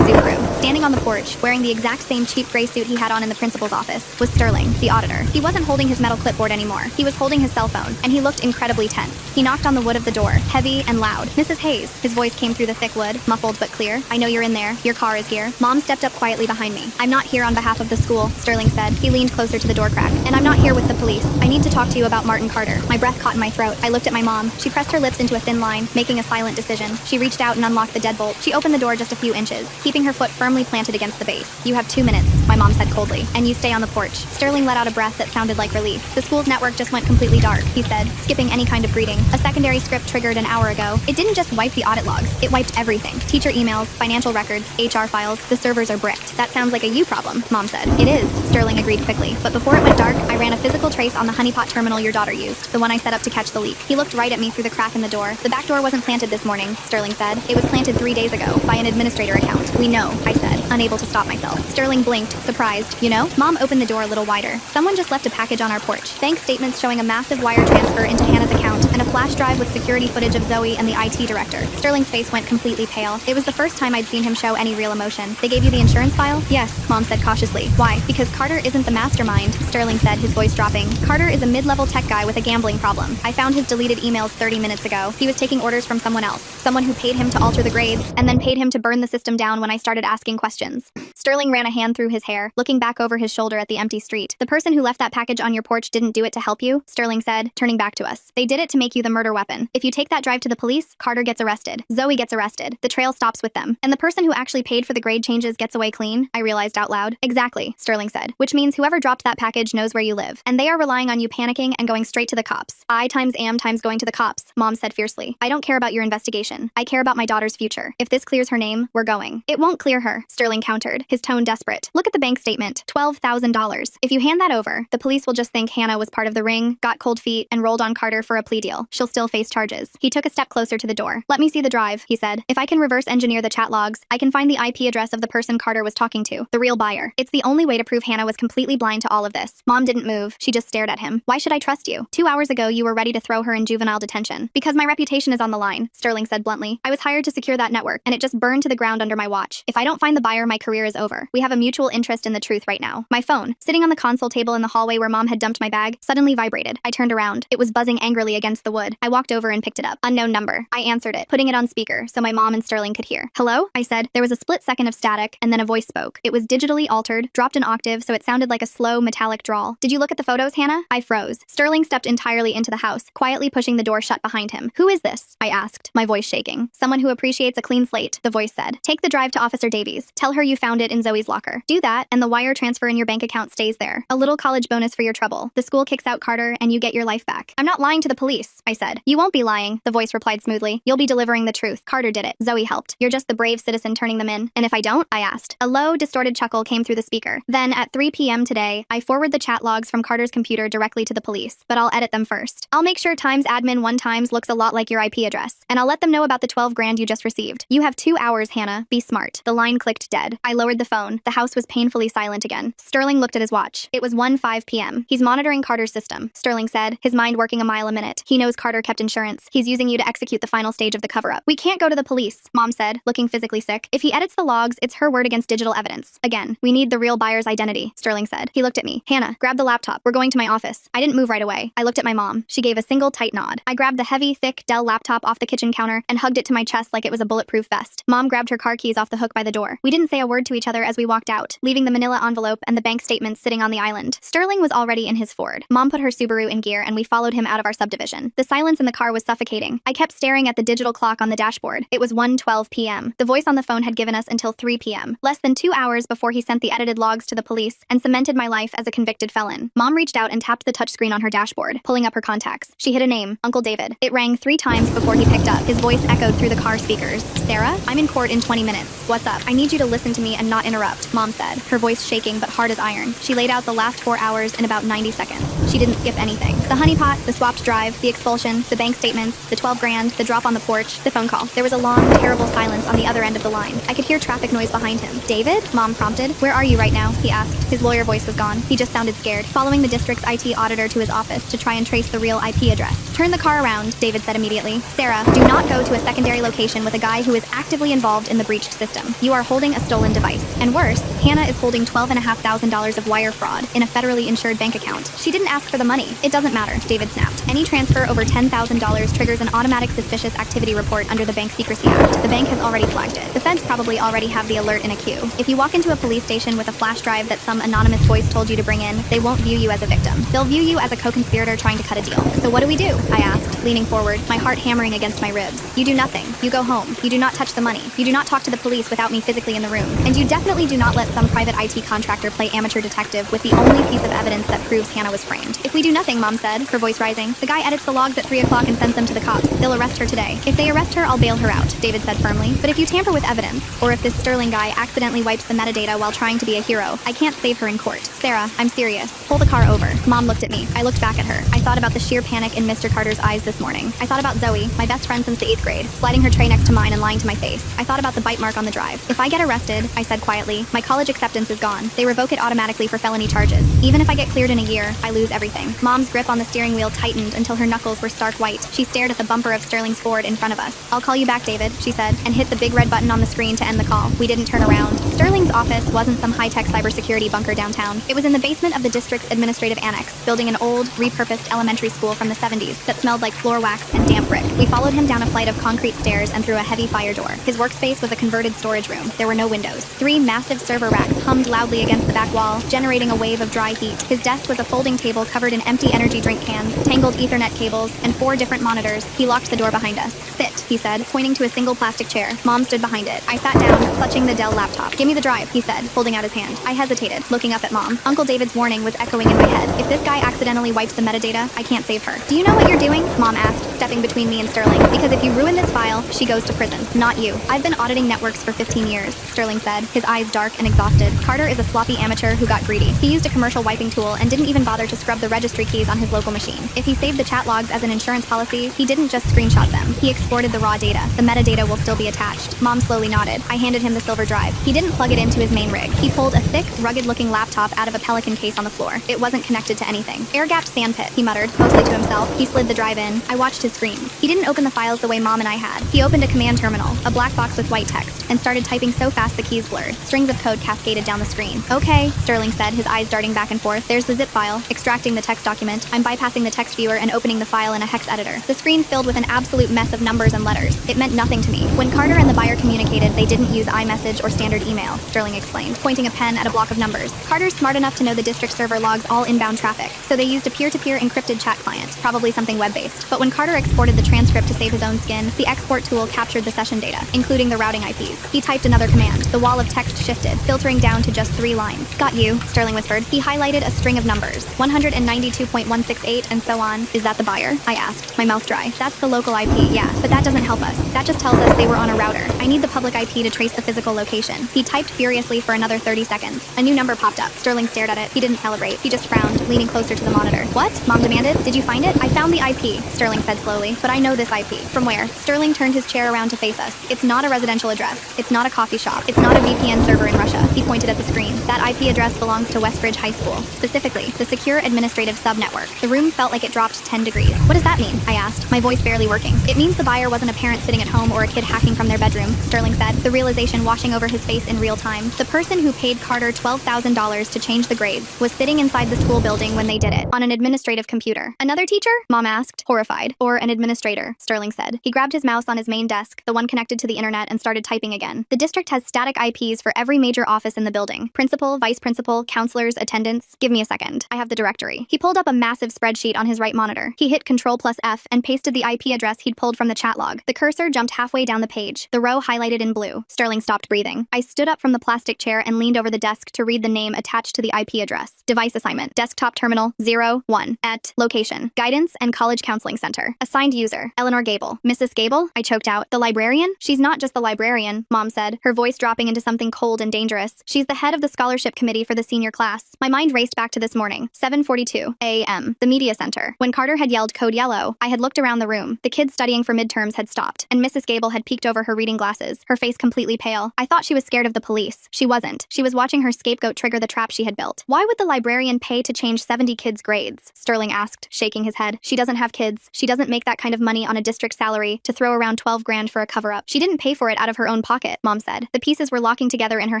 Subaru. Standing on the porch, wearing the exact same cheap gray suit he had on in the principal's office, was Sterling, the auditor. He wasn't holding his metal clipboard anymore. He was holding his cell phone, and he looked incredibly tense. He knocked on the wood of the door, heavy and loud. Mrs. Hayes, his voice came through the thick wood, muffled but clear. I know you're in there. Your car is here. Mom stepped up quietly behind me. I'm not here on behalf of the school, Sterling said. He leaned closer to the door crack. And I'm not here with the police. I need to talk to you about Martin Carter. My breath caught in my throat. I looked at my mom. She pressed her lips into a thin line, making a silent decision. She reached out and unlocked the deadbolt. She opened the door just a few inches, keeping her foot firmly planted against the base. You have 2 minutes, my mom said coldly, and you stay on the porch. Sterling let out a breath that sounded like relief. The school's network just went completely dark, he said, skipping any kind of greeting. A secondary script triggered an hour ago. It didn't just wipe the audit logs. It wiped everything. Teacher emails, financial records, HR files. The servers are bricked. That sounds like a you problem, Mom said. It is, Sterling agreed quickly. But before it went dark, I ran a physical trace on the honeypot terminal your daughter used, the one I set up to catch the leak. He looked right at me through the crack in the door. The back door wasn't planted this morning, Sterling said. It was planted 3 days ago, by an administrator account. We know, I said, unable to stop myself. Sterling blinked, surprised. You know? Mom opened the door a little wider. Someone just left a package on our porch. Bank statements showing a massive wire transfer into Hannah's account, and a flash drive with security footage of Zoe and the IT director. Sterling's face went completely pale. It was the first time I'd seen him show any real emotion. They gave you the insurance file? Yes, Mom said cautiously. Why? Because Carter isn't the mastermind, Sterling said, his voice dropping. Carter is a mid-level tech guy with a gambling problem. I found his deleted emails 30 minutes ago. He was taking orders from someone else, someone who paid him to alter the grades, and then paid him to burn the system down when I started asking questions. Sterling ran a hand through his hair, looking back over his shoulder at the empty street. The person who left that package on your porch didn't do it to help you, Sterling said, turning back to us. They did it to make you the murder weapon. If you take that drive to the police, Carter gets arrested. Zoe gets arrested. The trail stops with them. And the person who actually paid for the grade changes gets away clean, I realized out loud. Exactly, Sterling said, which means whoever dropped that package knows where you live. And they are relying on you panicking and going straight to the cops. I times am times going to the cops, Mom said fiercely. I don't care about your investigation. I care about my daughter's future. If this clears her name, we're going. It won't clear her, Sterling countered, his tone desperate. Look at the bank statement. $12,000. If you hand that over, the police will just think Hannah was part of the ring, got cold feet, and rolled on Carter for a plea deal. She'll still face charges. He took a step closer to the door. Let me see the drive, he said. If I can reverse engineer the chat logs, I can find the IP address of the person Carter was talking to, the real buyer. It's the only way to prove Hannah was completely blind to all of this. Mom didn't move. She just stared at him. Why should I trust you? 2 hours ago, you were ready to throw her in juvenile detention. Because my reputation is on the line, Sterling said bluntly. I was hired to secure that network, and it just burned to the ground under my watch. If I don't find the buyer, my career is over. We have a mutual interest in the truth right now. My phone, sitting on the console table in the hallway where Mom had dumped my bag, suddenly vibrated. I turned around. It was buzzing angrily against the wood. I walked over and picked it up. Unknown number. I answered it, putting it on speaker so my mom and Sterling could hear. Hello? I said. There was a split second of static, and then a voice spoke. It was digitally altered, dropped an octave so it sounded like a slow, metallic drawl. Did you look at the photos, Hannah? I froze. Sterling stepped entirely into the house, quietly pushing the door shut behind him. Who is this? I asked, my voice shaking. Someone who appreciates a clean slate, the voice said. Take the drive to Officer Davies. Tell her you found it in Zoe's locker. Do that, and the wire transfer in your bank account stays there. A little college bonus for your trouble. The school kicks out Carter, and you get your life back. I'm not lying to the police, I said. You won't be lying, the voice replied smoothly. You'll be delivering the truth. Carter did it. Zoe helped. You're just the brave citizen turning them in. And if I don't? I asked. A low, distorted chuckle came through the speaker. Then, at 3 p.m. today, I forward the chat logs from Carter's computer directly to the police, but I'll edit them first. I'll make sure times admin 1 times looks a lot like your IP address, and I'll let them know about the 12 grand you just received. You have 2 hours, Hannah. Be smart. The line clicked dead. I lowered the phone. The house was painfully silent again. Sterling looked at his watch. It was 1:05 p.m. He's monitoring Carter's system, Sterling said, his mind working a mile a minute. He knows Carter kept insurance. He's using you to execute the final stage of the cover-up. We can't go to the police, Mom said, looking physically sick. If he edits the logs, it's her word against digital evidence. Again, we need the real buyer's identity, Sterling said. He looked at me. Hannah, grab the laptop. We're going to my office. I didn't move right away. I looked at my mom. She gave a single tight nod. I grabbed the heavy, thick Dell laptop off the kitchen counter and hugged it to my chest like it was a bulletproof vest. Mom grabbed her car keys off the hook by the door. We didn't say a word to each each other as we walked out, leaving the manila envelope and the bank statements sitting on the island. Sterling was already in his Ford. Mom put her Subaru in gear and we followed him out of our subdivision. The silence in the car was suffocating. I kept staring at the digital clock on the dashboard. It was 1:12 p.m. The voice on the phone had given us until 3 p.m. Less than 2 hours before he sent the edited logs to the police and cemented my life as a convicted felon. Mom reached out and tapped the touchscreen on her dashboard, pulling up her contacts. She hit a name, Uncle David. It rang 3 times before he picked up. His voice echoed through the car speakers. Sarah, I'm in court in 20 minutes. What's up? I need you to listen to me and not interrupt, Mom said, her voice shaking but hard as iron. She laid out the last 4 hours in about 90 seconds. She didn't skip anything. The honeypot, the swapped drive, the expulsion, the bank statements, the 12 grand, the drop on the porch, the phone call. There was a long, terrible silence on the other end of the line. I could hear traffic noise behind him. David? Mom prompted. Where are you right now? He asked. His lawyer voice was gone. He just sounded scared, following the district's IT auditor to his office to try and trace the real IP address. Turn the car around, David said immediately. Sarah, do not go to a secondary location with a guy who is actively involved in the breached system. You are holding a stolen device. And worse, Hannah is holding $12,500 of wire fraud in a federally insured bank account. She didn't ask for the money. It doesn't matter, David snapped. Any transfer over $10,000 triggers an automatic suspicious activity report under the Bank Secrecy Act. The bank has already flagged it. The feds probably already have the alert in a queue. If you walk into a police station with a flash drive that some anonymous voice told you to bring in, they won't view you as a victim. They'll view you as a co-conspirator trying to cut a deal. So what do we do? I asked, leaning forward, my heart hammering against my ribs. You do nothing. You go home. You do not touch the money. You do not talk to the police without me physically in the room. And you definitely do not let some private IT contractor play amateur detective with the only piece of evidence that proves Hannah was framed. If we do nothing, Mom said, her voice rising, the guy edits the logs at 3 o'clock and sends them to the cops. They'll arrest her today. If they arrest her, I'll bail her out, David said firmly. But if you tamper with evidence, or if this Sterling guy accidentally wipes the metadata while trying to be a hero, I can't save her in court. Sarah, I'm serious. Pull the car over. Mom looked at me. I looked back at her. I thought about the sheer panic in Mr. Carter's eyes this morning. I thought about Zoe, my best friend since the 8th grade, sliding her tray next to mine and lying to my face. I thought about the bite mark on the drive. If I get arrested, I said quietly, my college acceptance is gone. They revoke it automatically for felony charges. Even if I get cleared in a year, I lose everything. Mom's grip on the steering wheel tightened until her knuckles were stark white. She stared at the bumper of Sterling's Ford in front of us. I'll call you back, David, she said, and hit the big red button on the screen to end the call. We didn't turn around. Sterling's office wasn't some high-tech cybersecurity bunker downtown. It was in the basement of the district's administrative annex, building an old, repurposed elementary school from the 70s that smelled like floor wax and damp brick. We followed him down a flight of concrete stairs and through a heavy fire door. His workspace was a converted storage room. There were no windows. 3 massive server racks hummed loudly against the back wall, generating a wave of dry heat. His desk was a folding table covered in empty energy drink cans, tangled Ethernet cables, and 4 different monitors. He locked the door behind us. Sit, he said, pointing to a single plastic chair. Mom stood behind it. I sat down, clutching the Dell laptop. Give me the drive, he said, holding out his hand. I hesitated, looking up at Mom. Uncle David's warning was echoing in my head. If this guy accidentally wipes the metadata, I can't save her. Do you know what you're doing? Mom asked, stepping between me and Sterling. Because if you ruin this file, she goes to prison. Not you. I've been auditing networks for 15 years, Sterling said, his eyes dark and exhausted. Carter is a sloppy amateur who got greedy. He used a commercial wiping tool and didn't even bother to scrub the registry keys on his local machine. If he saved the chat logs as an insurance policy, he didn't just screenshot them. He exported the raw data. The metadata will still be attached. Mom slowly nodded. I handed him the silver drive. He didn't plug it into his main rig. He pulled a thick, rugged-looking laptop out of a Pelican case on the floor. It wasn't connected to anything. Air-gapped sandpit, he muttered, mostly to himself. He slid the drive in. I watched his screens. He didn't open the files the way Mom and I had. He opened a command terminal, a black box with white text, and started typing so fast the keys blurred. Strings of code cascaded down the screen. Okay, Sterling said, his eyes darting back and forth. There's the zip file. Extracting the text document. I'm bypassing the text viewer and opening the file in a hex editor. The screen filled with an absolute mess of numbers and letters. It meant nothing to me. When Carter and the buyer communicated, they didn't use iMessage or standard email, Sterling explained, pointing a pen at a block of numbers. Carter's smart enough to know the district server logs all inbound traffic, so they used a peer-to-peer encrypted chat client, probably something web-based. But when Carter exported the transcript to save his own skin, the export tool captured the session data, including the routing IPs. He typed another command. The wall of text shifted, filtering down to just 3 lines. Got you, Sterling whispered. He highlighted a string of numbers, 192.168 and so on. Is that the buyer? I asked, my mouth dry. That's the local IP, yeah, but that doesn't help us. That just tells us they were on a router. I need the public IP to trace the physical location. He typed furiously for another 30 seconds. A new number popped up. Sterling stared at it. He didn't celebrate. He just frowned, leaning closer to the monitor. What? Mom demanded. Did you find it? I found the IP, Sterling said slowly. But I know this IP. From where? Sterling turned his chair around to face us. It's not a residential address. It's not a coffee shop. It's not a VPN server in Russia. He pointed at the screen. That IP address belongs to Westbridge High School. Specifically, the Secure Administrative Subnetwork. The room felt like it dropped 10 degrees. What does that mean? I asked, my voice barely working. It means the buyer wasn't a parent sitting at home or a kid hacking from their bedroom, Sterling said, the realization washing over his face in real time. The person who paid Carter $12,000 to change the grades was sitting inside the school building when they did it, on an administrative computer. Another teacher? Mom asked, horrified. verified. Or an administrator, Sterling said. He grabbed his mouse on his main desk, the one connected to the internet, and started typing again. The district has static IPs for every major office in the building. Principal, vice principal, counselors, attendants. Give me a second. I have the directory. He pulled up a massive spreadsheet on his right monitor. He hit Ctrl+F and pasted the IP address he'd pulled from the chat log. The cursor jumped halfway down the page, the row highlighted in blue. Sterling stopped breathing. I stood up from the plastic chair and leaned over the desk to read the name attached to the IP address. Device assignment. Desktop terminal 01 at location. Guidance and College Counseling Center. Assigned user. Eleanor Gable. Mrs. Gable? I choked out. The librarian? She's not just the librarian, Mom said, her voice dropping into something cold and dangerous. She's the head of the scholarship committee for the senior class. My mind raced back to this morning. 7:42 a.m. The media center. When Carter had yelled code yellow, I had looked around the room. The kids studying for midterms had stopped, and Mrs. Gable had peeked over her reading glasses, her face completely pale. I thought she was scared of the police. She wasn't. She was watching her scapegoat trigger the trap she had built. Why would the librarian pay to change 70 kids' grades? Sterling asked, shaking his head. She doesn't have kids. She doesn't make that kind of money on a district salary to throw around 12 grand for a cover-up. She didn't pay for it out of her own pocket, Mom said. The pieces were locking together in her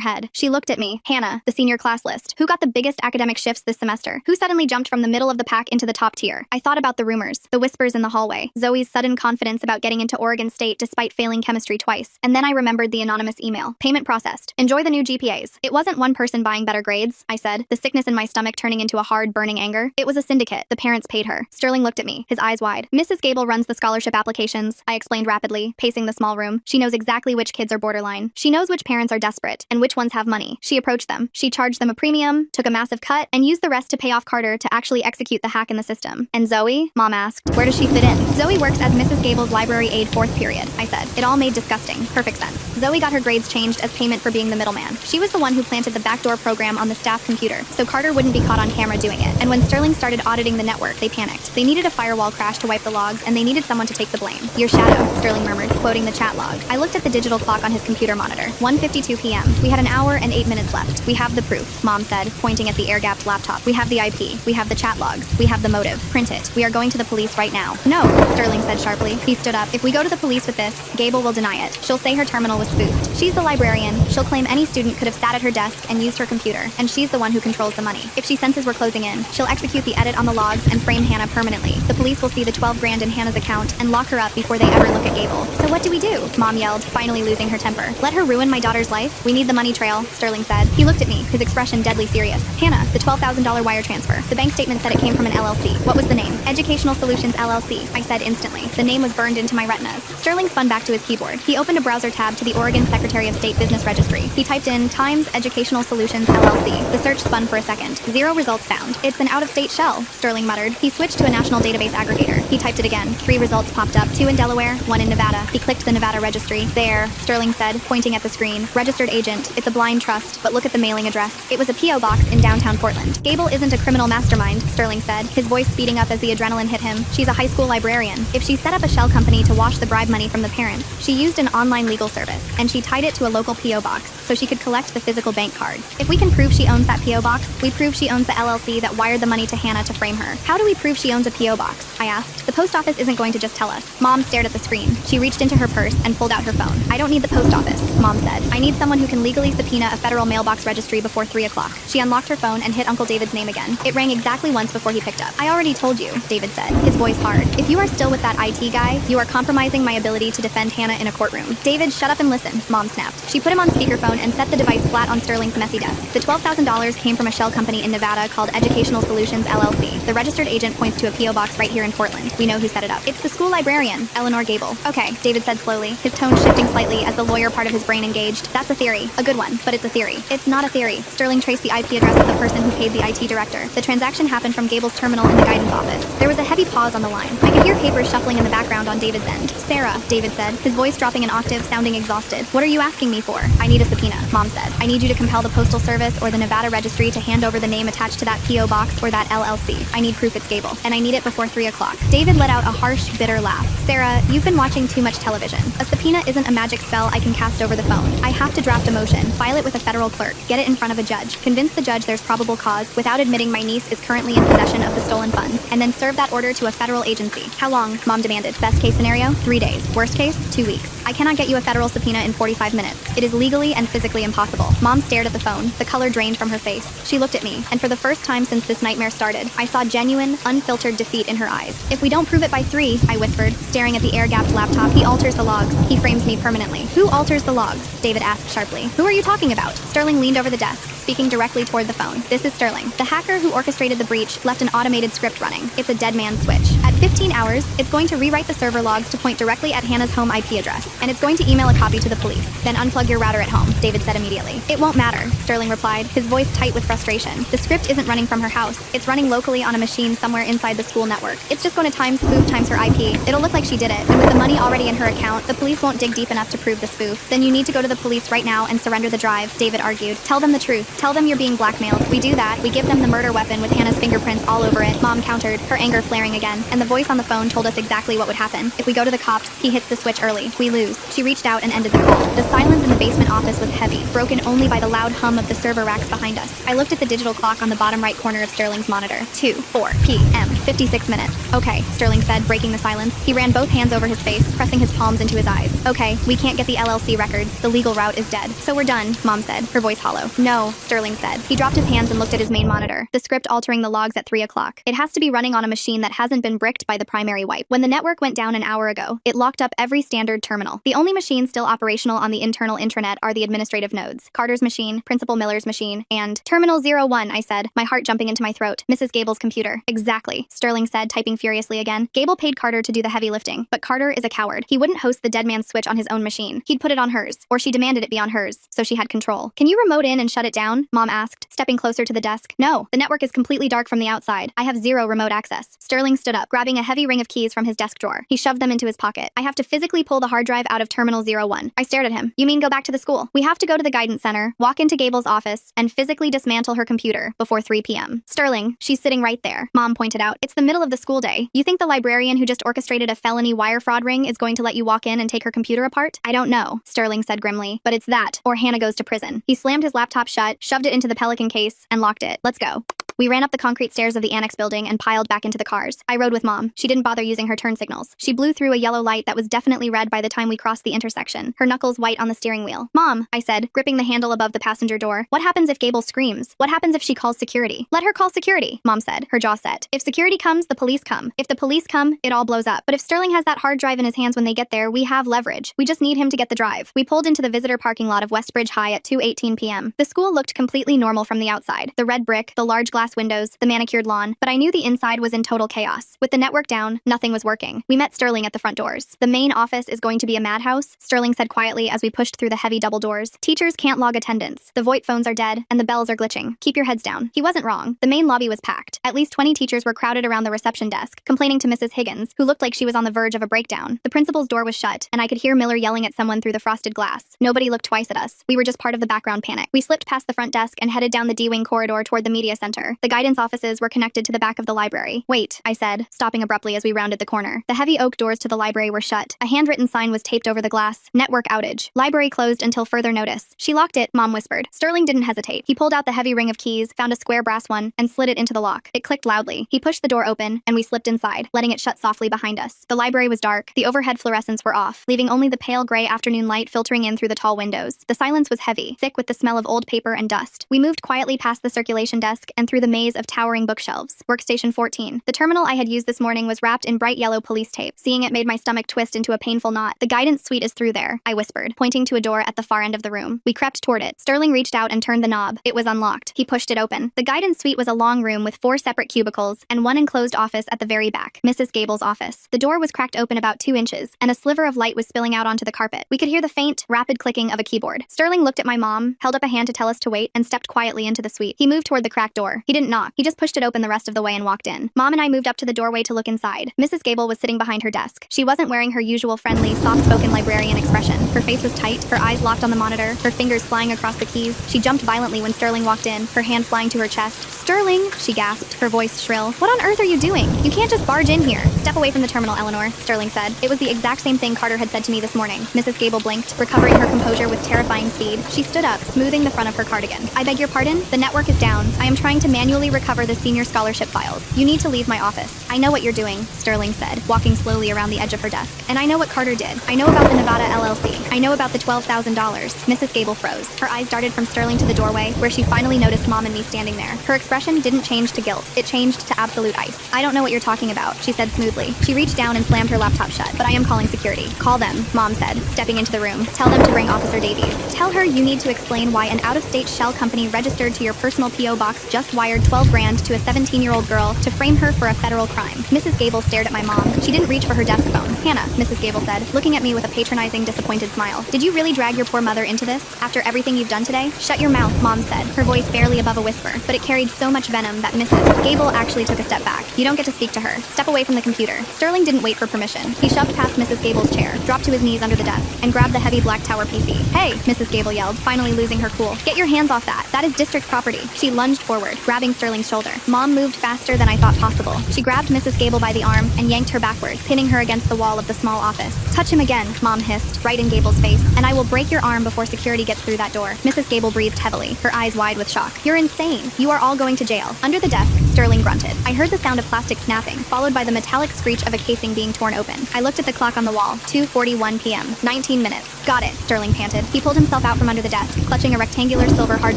head. She looked at me. Hannah, the senior class list. Who got the biggest academic shifts this semester? Who suddenly jumped from the middle of the pack into the top tier? I thought about the rumors, the whispers in the hallway, Zoe's sudden confidence about getting into Oregon State despite failing chemistry twice. And then I remembered the anonymous email. Payment processed. Enjoy the new GPAs. It wasn't one person buying better grades, I said, the sickness in my stomach turning into a hard, burning anger. It was a syndicate. The parents paid her. Sterling looked at me, his eyes wide. Mrs. Gable runs the scholarship applications, I explained rapidly, pacing the small room. She knows exactly which kids are borderline. She knows which parents are desperate, and which ones have money. She approached them. She charged them a premium, took a massive cut, and used the rest to pay off Carter to actually execute the hack in the system. And Zoe? Mom asked. Where does she fit in? Zoe works as Mrs. Gable's library aide 4th period, I said. It all made disgusting. Perfect sense. Zoe got her grades changed as payment for being the middleman. She was the one who planted the backdoor program on the staff computer, so Carter wouldn't be caught on camera doing it. And when Sterling started auditing the network, they panicked. They needed a firewall crash to wipe the logs, and they needed someone to take the blame. Your shadow, Sterling murmured, quoting the chat log. I looked at the digital clock on his computer monitor. 1:52 p.m. We had an hour and 8 minutes left. We have the proof, Mom said, pointing at the air-gapped laptop. We have the IP. We have the chat logs. We have the motive. Print it. We are going to the police right now. No, Sterling said sharply. He stood up. If we go to the police with this, Gable will deny it. She'll say her terminal was spoofed. She's the librarian. She'll claim any student could have sat at her desk and used her computer, and she's the one who controls the money. If she senses we're closing in, she'll execute the edit on the logs and frame Hannah permanently. The police will see the 12 grand in Hannah's account and lock her up before they ever look at Gable. So what do we do? Mom yelled, finally losing her temper. Let her ruin my daughter's life? We need the money trail, Sterling said. He looked at me, his expression deadly serious. Hannah, the $12,000 wire transfer. The bank statement said it came from an LLC. What was the name? Educational Solutions LLC, I said instantly. The name was burned into my retinas. Sterling spun back to his keyboard. He opened a browser tab to the Oregon Secretary of State Business Registry. He typed in Times Educational Solutions LLC. The search spun for a second. 0 results found. It's an out-of-state shell, Sterling muttered. He switched to a national database aggregator. He typed it again. 3 results popped up. 2 in Delaware, 1 in Nevada. He clicked the Nevada registry. There, Sterling said, pointing at the screen. Registered agent. It's a blind trust, but look at the mailing address. It was a P.O. box in downtown Portland. Gable isn't a criminal mastermind, Sterling said, his voice speeding up as the adrenaline hit him. She's a high school librarian. If she set up a shell company to wash the bribe money from the parents, she used an online legal service, and she tied it to a local P.O. box so she could collect the physical bank cards. If we can prove she owns that P.O. box, we prove she owns the LLC that wired the money to Hannah to frame her. How do we prove she owns a P.O. box? I asked. The post office isn't going to just tell us. Mom stared at the screen. She reached into her purse and pulled out her phone. I don't need the post office, Mom said. I need someone who can legally subpoena a federal mailbox registry before 3 o'clock. She unlocked her phone and hit Uncle David's name again. It rang exactly once before he picked up. I already told you, David said, his voice hard. If you are still with that IT guy, you are compromising my ability to defend Hannah in a courtroom. David, shut up and listen, Mom snapped. She put him on speakerphone and set the device flat on Sterling's messy desk. The $12,000 came from a shell company in Nevada called Educational Solutions LLC. The registered agent points to a P.O. box right here in Portland. We know who set it up. It's the school librarian, Eleanor Gable. Okay, David said slowly, his tone shifting slightly as the lawyer part of his brain engaged. That's a theory. A good one, but it's a theory. It's not a theory. Sterling traced the IP address of the person who paid the IT director. The transaction happened from Gable's terminal in the guidance office. There was a heavy pause on the line. I could hear papers shuffling in the background on David's end. Sarah, David said, his voice dropping an octave, sounding exhausted. What are you asking me for? I need a subpoena, Mom said. I need you to compel the Postal Service or the Nevada Registry to hand over the name attached to that P.O. box or that LLC. I need proof it's Gable, and I need it before 3 o'clock. David let out a harsh, bitter laugh. Sarah, you've been watching too much television. A subpoena isn't a magic spell I can cast over the phone. I have to draft a motion, file it with a federal clerk, get it in front of a judge, convince the judge there's probable cause without admitting my niece is currently in possession of the stolen funds, and then serve that order to a federal agency. How long? Mom demanded. Best case scenario? 3 days. Worst case? 2 weeks. I cannot get you a federal subpoena in 45 minutes. It is legally and physically impossible. Mom stared at the phone. The color drained from her face. She looked at me, and for the first time since this nightmare started, I saw genuine, unfiltered defeat in her eyes. If we don't prove it by 3, I whispered, staring at the air-gapped laptop. He alters the logs. He frames me permanently. Who alters the logs? David asked sharply. Who are you talking about? Sterling leaned over the desk, speaking directly toward the phone. This is Sterling. The hacker who orchestrated the breach left an automated script running. It's a dead man's switch. At 15 hours, it's going to rewrite the server logs to point directly at Hannah's home IP address, and it's going to email a copy to the police. Then unplug your router at home, David said immediately. It won't matter, Sterling replied, his voice tight with frustration. The script isn't running from her house. It's running locally on a machine somewhere inside the school network. It's just going to spoof times her IP. It'll look like she did it, and with the money already in her account, the police won't dig deep enough to prove the spoof. Then you need to go to the police right now and surrender the drive, David argued. Tell them the truth. Tell them you're being blackmailed. We do that. We give them the murder weapon with Hannah's fingerprints all over it, Mom countered, her anger flaring again, and the voice on the phone told us exactly what would happen. If we go to the cops, he hits the switch early. We lose. She reached out and ended the call. The silence in the basement office was heavy, broken only by the loud hum of the server racks behind us. I looked at the digital clock on the bottom right corner of Sterling's monitor. 2:04 p.m. 56 minutes. Okay, Sterling said, breaking the silence. He ran both hands over his face, pressing his palms into his eyes. Okay, we can't get the LLC records. The legal route is dead. So we're done, Mom said, her voice hollow. No, Sterling said. He dropped his hands and looked at his main monitor, the script altering the logs at 3 o'clock. It has to be running on a machine that hasn't been bricked by the primary wipe. When the network went down an hour ago, it locked up every standard terminal. The only machines still operational on the internal intranet are the administrative nodes. Carter's machine, Principal Miller's machine, and Terminal 01, I said, my heart jumping into my throat. Mrs. Gable's computer. Exactly, Sterling said, typing furiously again. Gable paid Carter to do the heavy lifting, but Carter is a coward. He wouldn't host the dead man's switch on his own machine. He'd put it on hers, or she demanded it be on hers, so she had control. Can you remote in and shut it down? Mom asked, stepping closer to the desk. No, the network is completely dark from the outside. I have 0 remote access. Sterling stood up, grabbing a heavy ring of keys from his desk drawer. He shoved them into his pocket. I have to physically pull the hard drive out of Terminal 01. I stared at him. You mean go back to the school? We have to go to the guidance center, walk into Gable's office, and physically dismantle her computer before 3 p.m. Sterling, she's sitting right there, Mom pointed out. It's the middle of the school day. You think the librarian who just orchestrated a felony wire fraud ring is going to let you walk in and take her computer apart? I don't know, Sterling said grimly, but it's that, or Hannah goes to prison. He slammed his laptop shut, shoved it into the Pelican case, and locked it. Let's go. We ran up the concrete stairs of the annex building and piled back into the cars. I rode with Mom. She didn't bother using her turn signals. She blew through a yellow light that was definitely red by the time we crossed the intersection, her knuckles white on the steering wheel. Mom, I said, gripping the handle above the passenger door. What happens if Gable screams? What happens if she calls security? Let her call security, Mom said, her jaw set. If security comes, the police come. If the police come, it all blows up. But if Sterling has that hard drive in his hands when they get there, we have leverage. We just need him to get the drive. We pulled into the visitor parking lot of Westbridge High at 2:18 p.m. The school looked completely normal from the outside. The red brick, the large glass windows, the manicured lawn, but I knew the inside was in total chaos. With the network down, nothing was working. We met Sterling at the front doors. The main office is going to be a madhouse, Sterling said quietly as we pushed through the heavy double doors. Teachers can't log attendance. The VoIP phones are dead, and the bells are glitching. Keep your heads down. He wasn't wrong. The main lobby was packed. At least 20 teachers were crowded around the reception desk, complaining to Mrs. Higgins, who looked like she was on the verge of a breakdown. The principal's door was shut, and I could hear Miller yelling at someone through the frosted glass. Nobody looked twice at us. We were just part of the background panic. We slipped past the front desk and headed down the D-wing corridor toward the media center. The guidance offices were connected to the back of the library. Wait, I said, stopping abruptly as we rounded the corner. The heavy oak doors to the library were shut. A handwritten sign was taped over the glass. Network outage. Library closed until further notice. She locked it, Mom whispered. Sterling didn't hesitate. He pulled out the heavy ring of keys, found a square brass one, and slid it into the lock. It clicked loudly. He pushed the door open, and we slipped inside, letting it shut softly behind us. The library was dark. The overhead fluorescents were off, leaving only the pale gray afternoon light filtering in through the tall windows. The silence was heavy, thick with the smell of old paper and dust. We moved quietly past the circulation desk and through the maze of towering bookshelves. Workstation 14. The terminal I had used this morning was wrapped in bright yellow police tape. Seeing it made my stomach twist into a painful knot. The guidance suite is through there, I whispered, pointing to a door at the far end of the room. We crept toward it. Sterling reached out and turned the knob. It was unlocked. He pushed it open. The guidance suite was a long room with 4 separate cubicles and one enclosed office at the very back, Mrs. Gable's office. The door was cracked open about 2 inches, and a sliver of light was spilling out onto the carpet. We could hear the faint, rapid clicking of a keyboard. Sterling looked at my mom, held up a hand to tell us to wait, and stepped quietly into the suite. He moved toward the cracked door. He didn't knock. He just pushed it open the rest of the way and walked in. Mom and I moved up to the doorway to look inside. Mrs. Gable was sitting behind her desk. She wasn't wearing her usual friendly, soft-spoken librarian expression. Her face was tight, her eyes locked on the monitor, her fingers flying across the keys. She jumped violently when Sterling walked in, her hand flying to her chest. Sterling, she gasped, her voice shrill. What on earth are you doing? You can't just barge in here. Step away from the terminal, Eleanor, Sterling said. It was the exact same thing Carter had said to me this morning. Mrs. Gable blinked, recovering her composure with terrifying speed. She stood up, smoothing the front of her cardigan. I beg your pardon? The network is down. I am trying to manually manually recover the senior scholarship files. You need to leave my office. I know what you're doing, Sterling said, walking slowly around the edge of her desk. And I know what Carter did. I know about the Nevada LLC. I know about the $12,000. Mrs. Gable froze. Her eyes darted from Sterling to the doorway, where she finally noticed Mom and me standing there. Her expression didn't change to guilt. It changed to absolute ice. I don't know what you're talking about, she said smoothly. She reached down and slammed her laptop shut. But I am calling security. Call them, Mom said, stepping into the room. Tell them to bring Officer Davies. Tell her you need to explain why an out-of-state shell company registered to your personal P.O. box just wired $12 grand to a 17-year-old girl to frame her for a federal crime. Mrs. Gable stared at my mom. She didn't reach for her desk phone. Hannah, Mrs. Gable said, looking at me with a patronizing, disappointed smile. Did you really drag your poor mother into this? After everything you've done today? Shut your mouth, Mom said, her voice barely above a whisper, but it carried so much venom that Mrs. Gable actually took a step back. You don't get to speak to her. Step away from the computer. Sterling didn't wait for permission. He shoved past Mrs. Gable's chair, dropped to his knees under the desk, and grabbed the heavy black tower PC. Hey, Mrs. Gable yelled, finally losing her cool. Get your hands off that. That is district property. She lunged forward, grabbing Sterling's shoulder. Mom moved faster than I thought possible. She grabbed Mrs. Gable by the arm and yanked her backward, pinning her against the wall of the small office. Touch him again, Mom hissed, right in Gable's face, and I will break your arm before security gets through that door. Mrs. Gable breathed heavily, her eyes wide with shock. You're insane. You are all going to jail. Under the desk, Sterling grunted. I heard the sound of plastic snapping, followed by the metallic screech of a casing being torn open. I looked at the clock on the wall. 2:41 p.m. 19 minutes. Got it, Sterling panted. He pulled himself out from under the desk, clutching a rectangular silver hard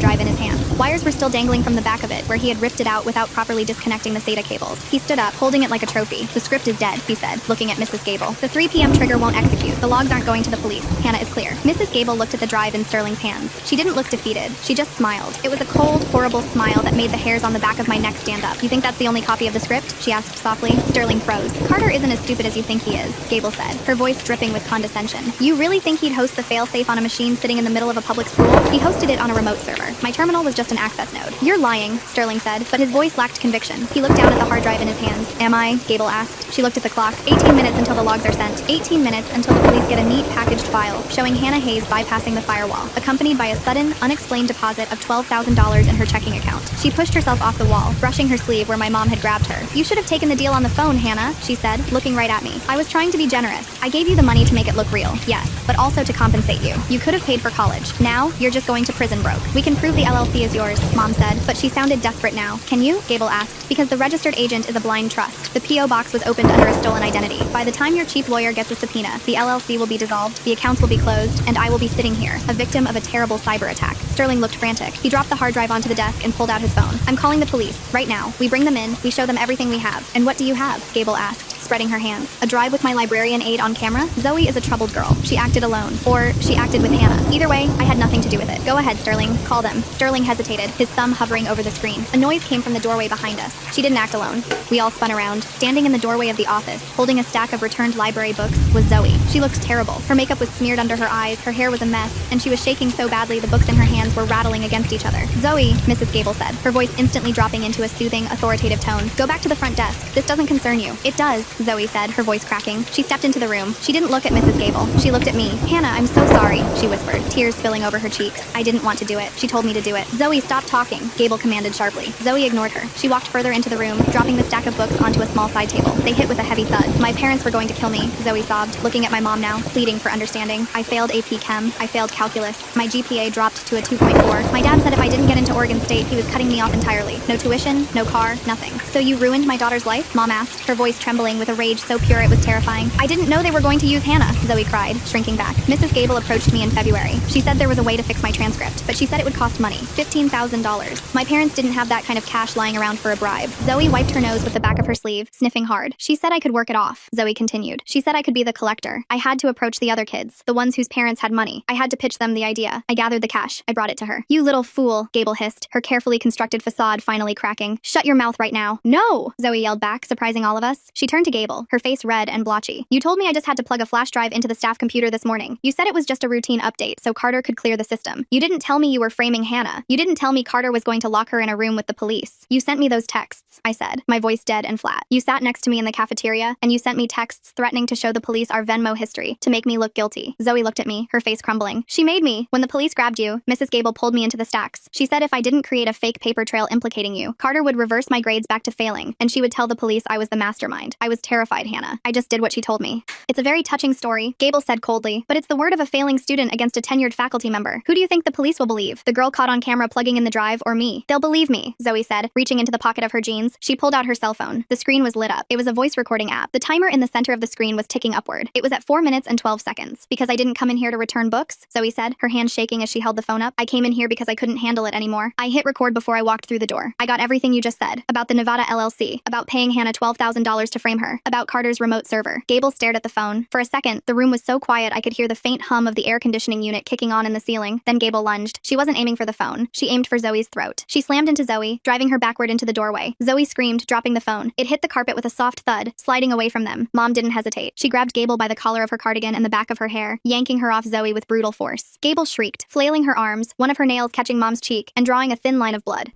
drive in his hands. Wires were still dangling from the back of it, where he had ripped it out without properly disconnecting the SATA cables. He stood up, holding it like a trophy. The script is dead, he said, looking at Mrs. Gable. The 3 p.m. trigger won't execute. The logs aren't going to the police. Hannah is clear. Mrs. Gable looked at the drive in Sterling's hands. She didn't look defeated. She just smiled. It was a cold, horrible smile that made the hairs on the back of my neck stand up. You think that's the only copy of the script? She asked softly. Sterling froze. Carter isn't as stupid as you think he is, Gable said, her voice dripping with condescension. You really think he'd host the failsafe on a machine sitting in the middle of a public school? He hosted it on a remote server. My terminal was just an access node. You're lying, Sterling said, but his voice lacked conviction. He looked down at the hard drive in his hands. Am I? Gable asked. She looked at the clock. 18 minutes until the logs are sent. 18 minutes until the police get a neat packaged file showing Hannah Hayes bypassing the firewall, accompanied by a sudden, unexplained deposit of $12,000 in her checking account. She pushed herself off the wall, brushing her sleeve where my mom had grabbed her. You should have taken the deal on the phone, Hannah, she said, looking right at me. I was trying to be generous. I gave you the money to make it look real, yes, but also to compensate you. You could have paid for college. Now, you're just going to prison broke. We can prove the LLC is yours, Mom said, but she sounded desperate now. Can you? Gable asked. Because the registered agent is a blind trust. The P.O. box was opened under a stolen identity. By the time your cheap lawyer gets a subpoena, the LLC will be dissolved, the accounts will be closed, and I will be sitting here, a victim of a terrible cyber attack. Sterling looked frantic. He dropped the hard drive onto the desk and pulled out his phone. I'm calling the police, right now. We bring them in, we show them everything we have. And what do you have? Gable asked, spreading her hands. A drive with my librarian aide on camera? Zoe is a troubled girl. She acted alone. Or she acted with Hannah. Either way, I had nothing to do with it. Go ahead, Sterling. Call them. Sterling hesitated, his thumb hovering over the screen. A noise came from the doorway behind us. She didn't act alone. We all spun around. Standing in the doorway of the office, holding a stack of returned library books, was Zoe. She looked terrible. Her makeup was smeared under her eyes, her hair was a mess, and she was shaking so badly the books in her hands were rattling against each other. Zoe, Mrs. Gable said, her voice instantly dropping into a soothing, authoritative tone. Go back to the front desk. This doesn't concern you. It does, Zoe said, her voice cracking. She stepped into the room. She didn't look at Mrs. Gable. She looked at me. Hannah, I'm so sorry, she whispered, tears spilling over her cheeks. I didn't want to do it. She told me to do it. Zoe, stop talking, Gable commanded sharply. Zoe ignored her. She walked further into the room, dropping the stack of books onto a small side table. They hit with a heavy thud. My parents were going to kill me, Zoe sobbed, looking at my mom now, pleading for understanding. I failed AP Chem. I failed calculus. My GPA dropped to a 2.4. My dad said if I didn't get into Oregon State, he was cutting me off entirely. No tuition, no car, nothing. So you ruined my daughter's life? Mom asked, her voice trembling with a rage so pure it was terrifying. I didn't know they were going to use Hannah, Zoe cried, shrinking back. Mrs. Gable approached me in February. She said there was a way to fix my transcript, but she said it would cost money. $15,000. My parents didn't have that kind of cash lying around for a bribe. Zoe wiped her nose with the back of her sleeve, sniffing hard. She said I could work it off, Zoe continued. She said I could be the collector. I had to approach the other kids, the ones whose parents had money. I had to pitch them the idea. I gathered the cash. I brought it to her. You little fool, Gable hissed, her carefully constructed facade finally cracking. Shut your mouth right now. No, Zoe yelled back, surprising all of us. She turned to Gable, her face red and blotchy. You told me I just had to plug a flash drive into the staff computer this morning. You said it was just a routine update so Carter could clear the system. You didn't tell me you were framing Hannah. You didn't tell me Carter was going to lock her in a room with the police. You sent me those texts, I said, my voice dead and flat. You sat next to me in the cafeteria, and you sent me texts threatening to show the police our Venmo history to make me look guilty. Zoe looked at me, her face crumbling. She made me. When the police grabbed you, Mrs. Gable pulled me into the stacks. She said if I didn't create a fake paper trail implicating you, Carter would reverse my grades back to failing, and she would tell the police I was the mastermind. I was terrified, Hannah. I just did what she told me. It's a very touching story, Gable said coldly, but it's the word of a failing student against a tenured faculty member. Who do you think the police will believe? The girl caught on camera plugging in the drive or me? They'll believe me, Zoe said, reaching into the pocket of her jeans. She pulled out her cell phone. The screen was lit up. It was a voice recording app. The timer in the center of the screen was ticking upward. It was at 4 minutes and 12 seconds. Because I didn't come in here to return books, Zoe said, her hand shaking as she held the phone up. I came in here because I couldn't handle it anymore. I hit record before I walked through the door. I got everything you just said. About the Nevada LLC. About paying Hannah $12,000 to frame her. About Carter's remote server. Gable stared at the phone. For a second, the room was so quiet I could hear the faint hum of the air conditioning unit kicking on in the ceiling. Then Gable lunged. She wasn't aiming for the phone. She aimed for Zoe's throat. She slammed into Zoe, driving her backward into the doorway. Zoe screamed, dropping the phone. It hit the carpet with a soft thud, sliding away from them. Mom didn't hesitate. She grabbed Gable by the collar of her cardigan and the back of her hair, yanking her off Zoe with brutal force. Gable shrieked, flailing her arms, one of her nails catching Mom's cheek and drawing a thin line of blood.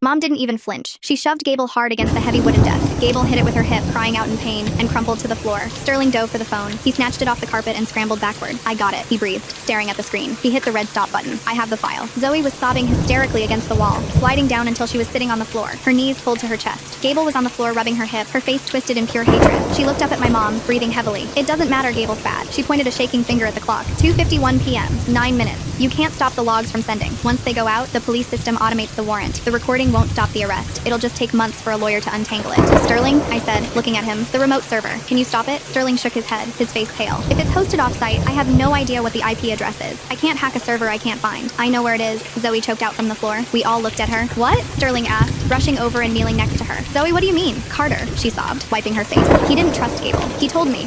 Mom didn't even flinch. She shoved Gable hard against the heavy wooden desk. Gable hit it with her hip, crying out in pain, and crumpled to the floor. Sterling dove for the phone. He snatched it off the carpet and scrambled backward. I got it, he breathed, staring at the screen. He hit the red stop button. I have the file. Zoe was sobbing hysterically against the wall, sliding down until she was sitting on the floor, her knees pulled to her chest. Gable was on the floor rubbing her hip, her face twisted in pure hatred. She looked up at my mom, breathing heavily. It doesn't matter, Gable spat. She pointed a shaking finger at the clock. 2:51 p.m. 9 minutes. You can't stop the logs from sending. Once they go out, the police system automates the warrant. The recording won't stop the arrest. It'll just take months for a lawyer to untangle it. Sterling, I said, looking at him, the remote server. Can you stop it? Sterling shook his head, his face pale. If it's hosted off-site, I have no idea what the IP address is. I can't hack a server I can't find. I know where it is. Zoe choked out from the floor. We all looked at her. What? Sterling asked, rushing over and kneeling next to her. Zoe, what do you mean? Carter, she sobbed, wiping her face. He didn't trust Gable. He told me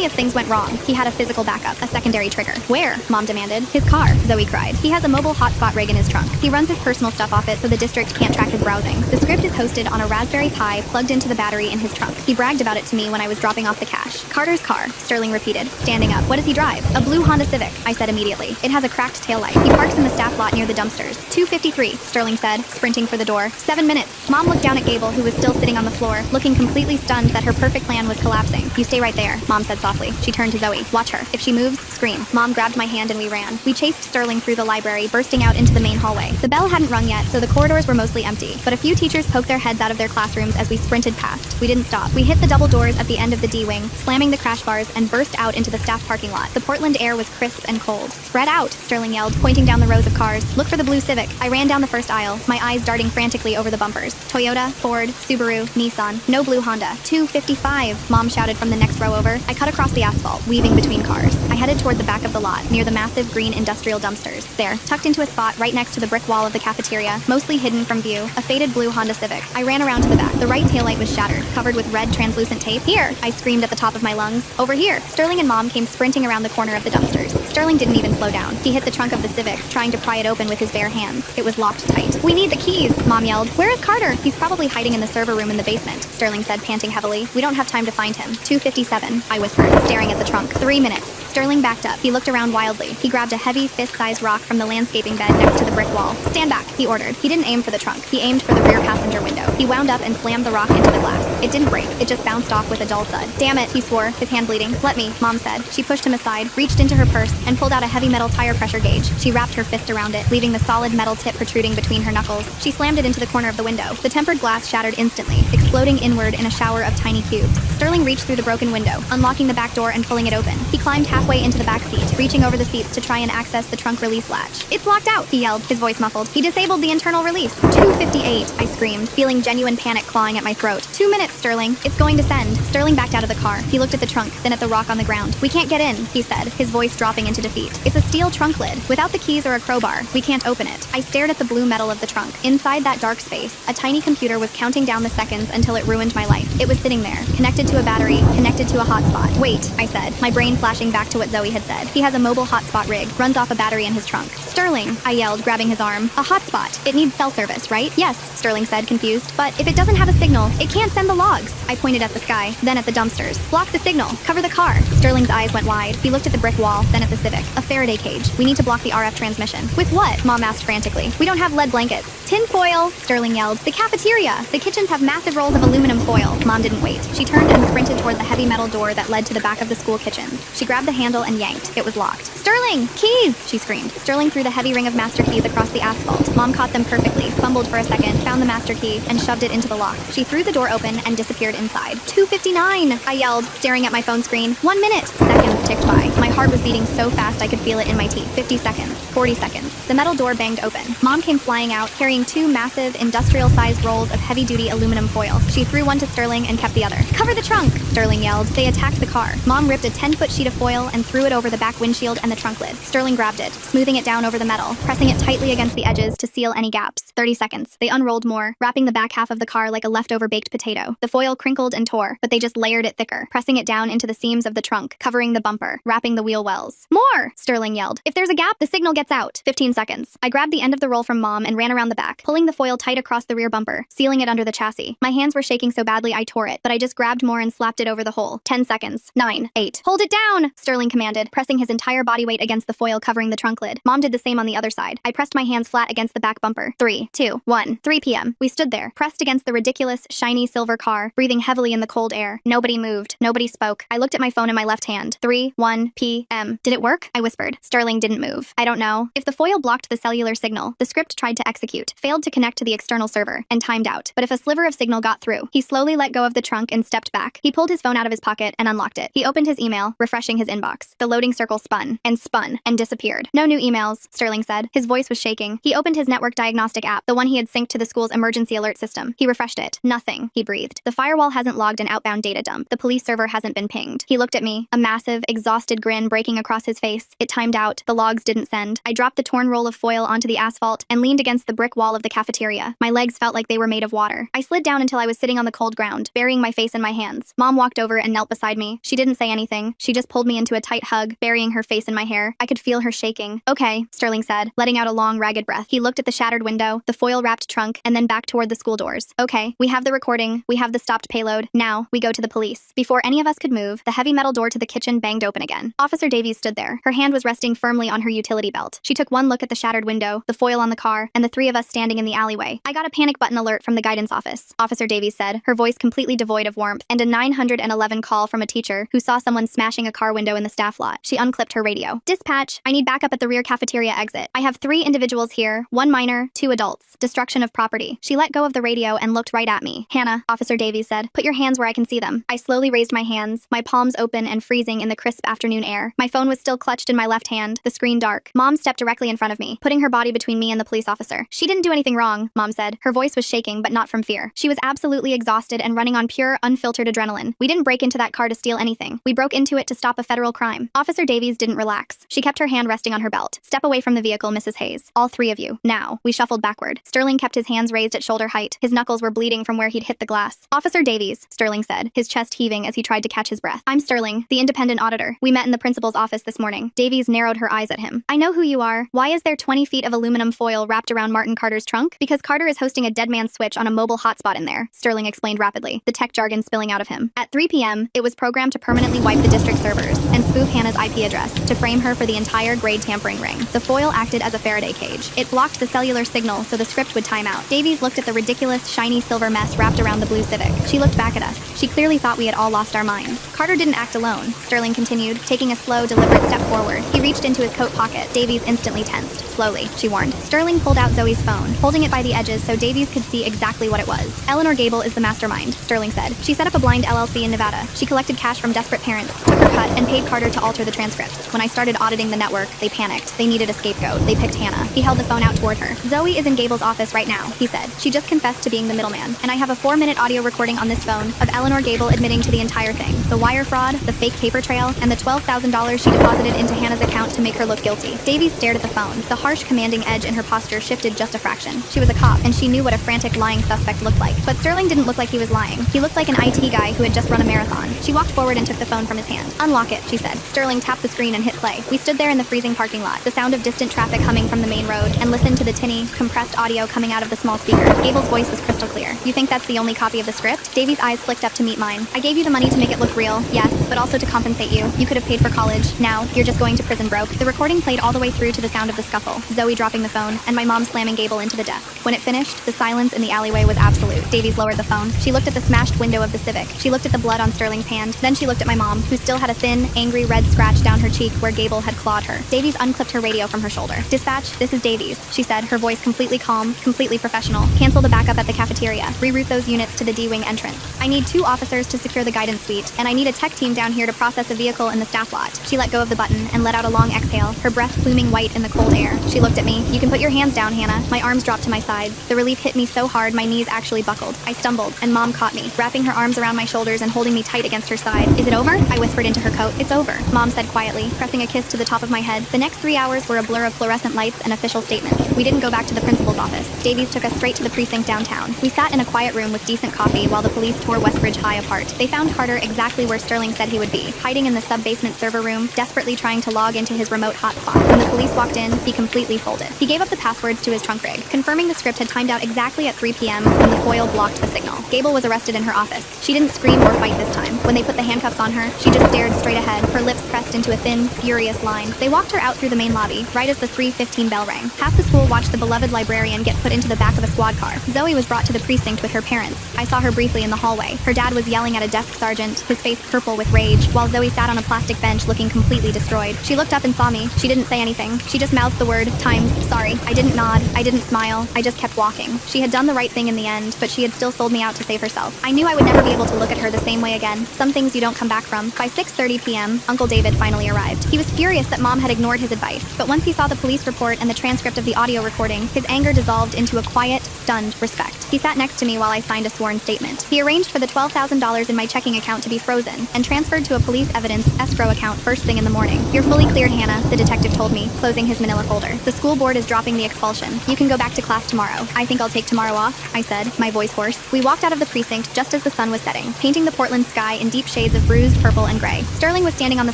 if things went wrong, he had a physical backup, a secondary trigger. Where? Mom demanded. His car, Zoe cried. He has a mobile hotspot rig in his trunk. He runs his personal stuff off it so the district can't track his browsing. The script is hosted on a Raspberry Pi plugged into the battery in his trunk. He bragged about it to me when I was dropping off the cash. Carter's car, Sterling repeated, standing up. What does he drive? A blue Honda Civic, I said immediately. It has a cracked taillight. He parks in the staff lot near the dumpsters. 2:53, Sterling said, sprinting for the door. 7 minutes. Mom looked down at Gable, who was still sitting on the floor, looking completely stunned that her perfect plan was collapsing. You stay right there, Mom said softly. She turned to Zoe. Watch her. If she moves, scream. Mom grabbed my hand and we ran. We chased Sterling through the library, bursting out into the main hallway. The bell hadn't rung yet, so the corridors were mostly empty, but a few teachers poked their heads out of their classrooms as we sprinted past. We didn't stop. We hit the double doors at the end of the D-wing, slamming the crash bars, and burst out into the staff parking lot. The Portland air was crisp and cold. Spread out, Sterling yelled, pointing down the rows of cars. Look for the blue Civic. I ran down the first aisle, my eyes darting frantically over the bumpers. Toyota, Ford, Subaru, Nissan, no blue Honda. 2:55, Mom shouted from the next row over. I cut across the asphalt, weaving between cars. I headed toward the back of the lot, near the massive green industrial dumpsters. There, tucked into a spot right next to the brick wall of the cafeteria, mostly hidden from view, a faded blue Honda Civic. I ran around to the back. The right taillight was shattered, covered with red translucent tape. Here, I screamed at the top of my lungs. Over here. Sterling and Mom came sprinting around the corner of the dumpsters. Sterling didn't even slow down. He hit the trunk of the Civic, trying to pry it open with his bare hands. It was locked tight. We need the keys, Mom yelled. Where is Carter? He's probably hiding in the server room in the basement, Sterling said, panting heavily. We don't have time to find him. 2:57, I whispered, staring at the trunk. 3 minutes. Sterling backed up. He looked around wildly. He grabbed a heavy, fist-sized rock from the landscaping bed next to the brick wall. Stand back, he ordered. He didn't aim for the trunk. He aimed for the rear passenger window. He wound up and slammed the rock into the glass. It didn't break. It just bounced off with a dull thud. Damn it, he swore, his hand bleeding. Let me, Mom said. She pushed him aside, reached into her purse, and pulled out a heavy metal tire pressure gauge. She wrapped her fist around it, leaving the solid metal tip protruding between her knuckles. She slammed it into the corner of the window. The tempered glass shattered instantly, exploding inward in a shower of tiny cubes. Sterling reached through the broken window, unlocking the back door and pulling it open. He climbed halfway into the back seat, reaching over the seats to try and access the trunk release latch. It's locked out, he yelled, his voice muffled. He disabled the internal release. 2:58, I screamed, feeling genuine panic clawing at my throat. 2 minutes, Sterling. It's going to send. Sterling backed out of the car. He looked at the trunk, then at the rock on the ground. We can't get in, he said, his voice dropping into defeat. It's a steel trunk lid. Without the keys or a crowbar, we can't open it. I stared at the blue metal of the trunk. Inside that dark space, a tiny computer was counting down the seconds until it ruined my life. It was sitting there, connected to a battery, connected to a hotspot. Wait, I said, my brain flashing back to what Zoe had said. He has a mobile hotspot rig, runs off a battery in his trunk. Sterling, I yelled, grabbing his arm. A hotspot. It needs cell service, right? Yes, Sterling said, confused. But if it doesn't have a signal, it can't send the logs. I pointed at the sky, then at the dumpsters. Block the signal. Cover the car. Sterling's eyes went wide. He looked at the brick wall, then at the Civic. A Faraday cage. We need to block the RF transmission. With what? Mom asked frantically. We don't have lead blankets. Tin foil, Sterling yelled. The cafeteria. The kitchens have massive rolls of aluminum foil. Mom didn't wait. She turned and sprinted toward the heavy metal door that led to the back of the school kitchens. She grabbed the handle and yanked. It was locked. "Sterling! Keys!" she screamed. Sterling threw the heavy ring of master keys across the asphalt. Mom caught them perfectly, fumbled for a second, found the master key, and shoved it into the lock. She threw the door open and disappeared inside. 2:59! I yelled, staring at my phone screen. 1 minute! Seconds ticked by. My heart was beating so fast I could feel it in my teeth. 50 seconds. 40 seconds. The metal door banged open. Mom came flying out, carrying 2 massive, industrial-sized rolls of heavy-duty aluminum foil. She threw one to Sterling and kept the other. "Cover the trunk!" Sterling yelled. They attacked the car. Mom ripped a 10-foot sheet of foil and threw it over the back windshield and the trunk lid. Sterling grabbed it, smoothing it down over the metal, pressing it tightly against the edges to seal any gaps. 30 seconds. They unrolled more, wrapping the back half of the car like a leftover baked potato. The foil crinkled and tore, but they just layered it thicker, pressing it down into the seams of the trunk, covering the bumper, wrapping the wheel wells. "More!" Sterling yelled. "If there's a gap, the signal gets out." 15 seconds. I grabbed the end of the roll from Mom and ran around the back, pulling the foil tight across the rear bumper, sealing it under the chassis. My hands were shaking so badly I tore it, but I just grabbed more and slapped it over the hole. 10 seconds. 9, 8. "Hold it down!" Sterling commanded, pressing his entire body weight against the foil covering the trunk lid. Mom did the same on the other side. I pressed my hands flat against the back bumper. 3, 2, 1. 3 p.m. We stood there, pressed against the ridiculous, shiny silver car, breathing heavily in the cold air. Nobody moved. Nobody spoke. I looked at my phone in my left hand. 3, 1 p.m. "Did it work?" I whispered. Sterling didn't move. "I don't know. If the foil blocked the cellular signal, the script tried to execute, failed to connect to the external server, and timed out. But if a sliver of signal got through." He slowly let go of the trunk and stepped back. He pulled his phone out of his pocket and unlocked it. He opened his email, refreshing his inbox. The loading circle spun and disappeared. "No new emails," Sterling said. His voice was shaking. He opened his network diagnostic app, the one he had synced to the school's emergency alert system. He refreshed it. "Nothing," he breathed. "The firewall hasn't logged an outbound data dump. The police server hasn't been pinged." He looked at me, a massive, exhausted grin breaking across his face. "It timed out. The logs didn't send." I dropped the torn roll of foil onto the asphalt and leaned against the brick wall of the cafeteria. My legs felt like they were made of water. I slid down until I was sitting on the cold ground, burying my face in my hands. Mom walked over and knelt beside me. She didn't say anything. She just pulled me into a tight hug, burying her face in my hair. I could feel her shaking. "Okay," Sterling said, letting out a long, ragged breath. He looked at the shattered window, the foil-wrapped trunk, and then back toward the school doors. "Okay, we have the recording. We have the stopped payload. Now, we go to the police." Before any of us could move, the heavy metal door to the kitchen banged open again. Officer Davies stood there. Her hand was resting firmly on her utility belt. She took one look at the shattered window, the foil on the car, and the 3 of us standing in the alleyway. "I got a panic button alert from the guidance office," Officer Davies said, her voice completely devoid of warmth, "and a 911 call from a teacher who saw someone smashing a car window in the staff lot." She unclipped her radio. "Dispatch, I need backup at the rear cafeteria exit. I have 3 individuals here, 1 minor, 2 adults. Destruction of property." She let go of the radio and looked right at me. "Hannah," Officer Davies said, "put your hands where I can see them." I slowly raised my hands, my palms open and freezing in the crisp afternoon air. My phone was still clutched in my left hand, the screen dark. Mom stepped directly in front of me, putting her body between me and the police officer. "She didn't do anything wrong," Mom said. Her voice was shaking, but not from fear. She was absolutely exhausted and running on pure, unfiltered adrenaline. "We didn't break into that car to steal anything. We broke into it to stop a federal crime." Officer Davies didn't relax. She kept her hand resting on her belt. "Step away from the vehicle, Mrs. Hayes. All 3 of you. Now." We shuffled backward. Sterling kept his hands raised at shoulder height. His knuckles were bleeding from where he'd hit the glass. "Officer Davies," Sterling said, his chest heaving as he tried to catch his breath. "I'm Sterling, the independent auditor. We met in the principal's office this morning." Davies narrowed her eyes at him. "I know who you are. Why is there 20 feet of aluminum foil wrapped around Martin Carter's trunk?" "Because Carter is hosting a dead man switch on a mobile hotspot in there," Sterling explained rapidly, the tech jargon spilling out of him. "At 3 p.m., it was programmed to permanently wipe the district servers and spoof Hannah's IP address to frame her for the entire grade tampering ring. The foil acted as a Faraday cage. It blocked the cellular signal so the script would time out." Davies looked at the ridiculous, shiny silver mess wrapped around the blue Civic. She looked back at us. She clearly thought we had all lost our minds. "Carter didn't act alone," Sterling continued, taking a slow, deliberate step forward. He reached into his coat pocket. Davies instantly tensed. "Slowly," she warned. Sterling pulled out Zoe's phone, holding it by the edges so Davies could see exactly what it was. "Eleanor Gable is the mastermind," Sterling said. "She set up a blind LLC in Nevada. She collected cash from desperate parents, took her cut, and paid Carter to alter the transcripts. When I started auditing the network, they panicked. They needed a scapegoat. They picked Hannah." He held the phone out toward her. "Zoe is in Gable's office right now," he said. "She just confessed to being the middleman, and I have a 4-minute audio recording on this phone of Eleanor Gable admitting to the entire thing. The wire fraud, the fake paper trail, and the $12,000 she deposited into Hannah's account to make her look guilty." Davies stared at the phone. The harsh, commanding edge in her posture shifted just a fraction. She was a cop, and she knew what a frantic, lying suspect looked like. But Sterling didn't look like he was lying. He looked like an IT guy who had just run a marathon. She walked forward and took the phone from his hand. "Unlock it," she said. Sterling tapped the screen and hit play. We stood there in the freezing parking lot, the sound of distant traffic humming from the main road, and listened to the tinny, compressed audio coming out of the small speaker. Gable's voice was crystal clear. "You think that's the only copy of the script?" Davies' eyes flicked up to meet mine. "I gave you the money to make it look real, yes, but also to compensate you. You could have paid for college. Now, you're just going to prison broke." The recording played all the way through to the sound of the scuffle, Zoe dropping the phone, and my mom slamming Gable into the desk. When it finished, the silence in the alleyway was absolute. Davies lowered the phone. She looked at the smashed window of the Civic. She looked at the blood on Sterling's hand. Then she looked at my mom, who still had a thin, angry red scratch down her cheek where Gable had clawed her. Davies unclipped her radio from her shoulder. "Dispatch, this is Davies," she said, her voice completely calm, completely professional. "Cancel the backup at the cafeteria. Reroute those units to the D-wing entrance. I need 2 officers to secure the guidance suite, and I need a tech team down here to process a vehicle in the staff lot." She let go of the button and let out a long exhale, her breath pluming white in the cold air. She looked at me. "You can put your hands down, Hannah." My arms dropped to my sides. The relief hit me so hard my knees actually buckled. I stumbled, and Mom caught me, wrapping her arms around my shoulders and holding me tight against her side. "Is it over?" I whispered into her coat. "It's over," Mom said quietly, pressing a kiss to the top of my head. The next 3 hours were a blur of fluorescent lights and official statements. We didn't go back to the principal's office. Davies took us straight to the precinct downtown. We sat in a quiet room with decent coffee while the police tore Westbridge High apart. They found Carter exactly where Sterling said he would be, hiding in the sub-basement server room, desperately trying to log into his remote hotspot. When the police walked in, he completely folded. He gave up the passwords to his trunk rig, confirming the script had timed out exactly at 3 p.m. when the foil blocked the signal. Gable was arrested in her office. She didn't scream or fight this time. When they put the handcuffs on her, she just stared straight ahead, her lips pressed into a thin, furious line. They walked her out through the main lobby, right as the 3:15 bell rang. Half the school watched the beloved librarian get put into the back of a squad car. Zoe was brought to the precinct with her parents. I saw her briefly in the hallway. Her dad was yelling at a desk sergeant, his face purple with rage, while Zoe sat on a plastic bench looking completely destroyed. She looked up and saw me. She didn't say anything. She just mouthed the word, "Times, sorry." I didn't nod. I didn't smile. I just kept walking. She had done the right thing in the end, but she had still sold me out to save herself. I knew I would never be able to look at her the same way again. Some things you don't come back from. By 6:30 p.m., Uncle David finally arrived. He was furious that Mom had ignored his advice, but once he saw the police report and the transcript of the audio recording, his anger dissolved into a quiet, stunned respect. He sat next to me while I signed a sworn statement. He arranged for the $12,000 in my checking account to be frozen and transferred to a police evidence escrow account first thing in the morning. "You're fully cleared, Hannah," the detective told me, closing his manila folder. "The school board is dropping the expulsion. You can go back to class tomorrow." "I think I'll take tomorrow off," I said, my voice hoarse. We walked out of the precinct just as the sun was setting, painting the Portland sky in deep shades of bruised purple and gray. Sterling was standing on the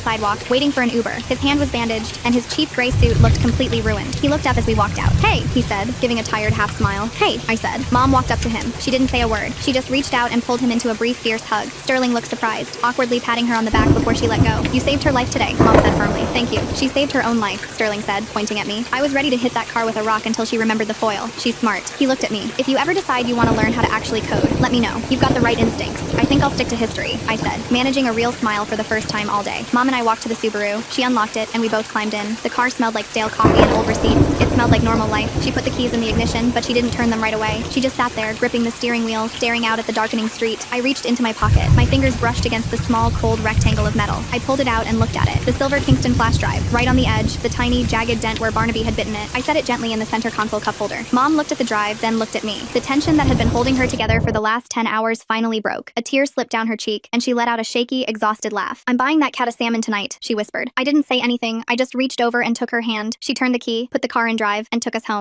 sidewalk, waiting for an Uber. His hand was bandaged, and his cheap gray suit looked completely ruined. He looked up as we walked out. "Hey," he said, giving a tired half smile. "Hey," I said. Mom walked up to him. She didn't say a word. She just reached out and pulled him into a brief, fierce hug. Sterling looked surprised, awkwardly patting her on the back before she let go. "You saved her life today," Mom said firmly. "Thank you." "She saved her own life," Sterling said, pointing at me. "I was ready to hit that car with a rock until she remembered the foil. She's smart." He looked at me. "If you ever decide you want to learn how to actually code, let me know. You've got the right instincts." "I think I'll stick to history," I said, managing a real smile for the first time all day. Mom and I walked to the Subaru. She unlocked it, and we both climbed in. The car smelled like stale coffee and old receipts. It smelled like normal life. She put the keys in the ignition, but she didn't turn them right away. She just sat there, gripping the steering wheel, staring out at the darkening street. I reached into my pocket. My fingers brushed against the small, cold rectangle of metal. I pulled it out and looked at it. The silver Kingston flash drive, right on the edge, the tiny, jagged dent where Barnaby had bitten it. I set it gently in the center console cup holder. Mom looked at the drive, then looked at me. The tension that had been holding her together for the last 10 hours finally broke. A tear slipped down her cheek, and she let out a shaky, exhausted laugh. "I'm buying that cat a salmon tonight," she whispered. I didn't say anything. I just reached over and took her hand. She turned the key, put the car in drive, and took us home.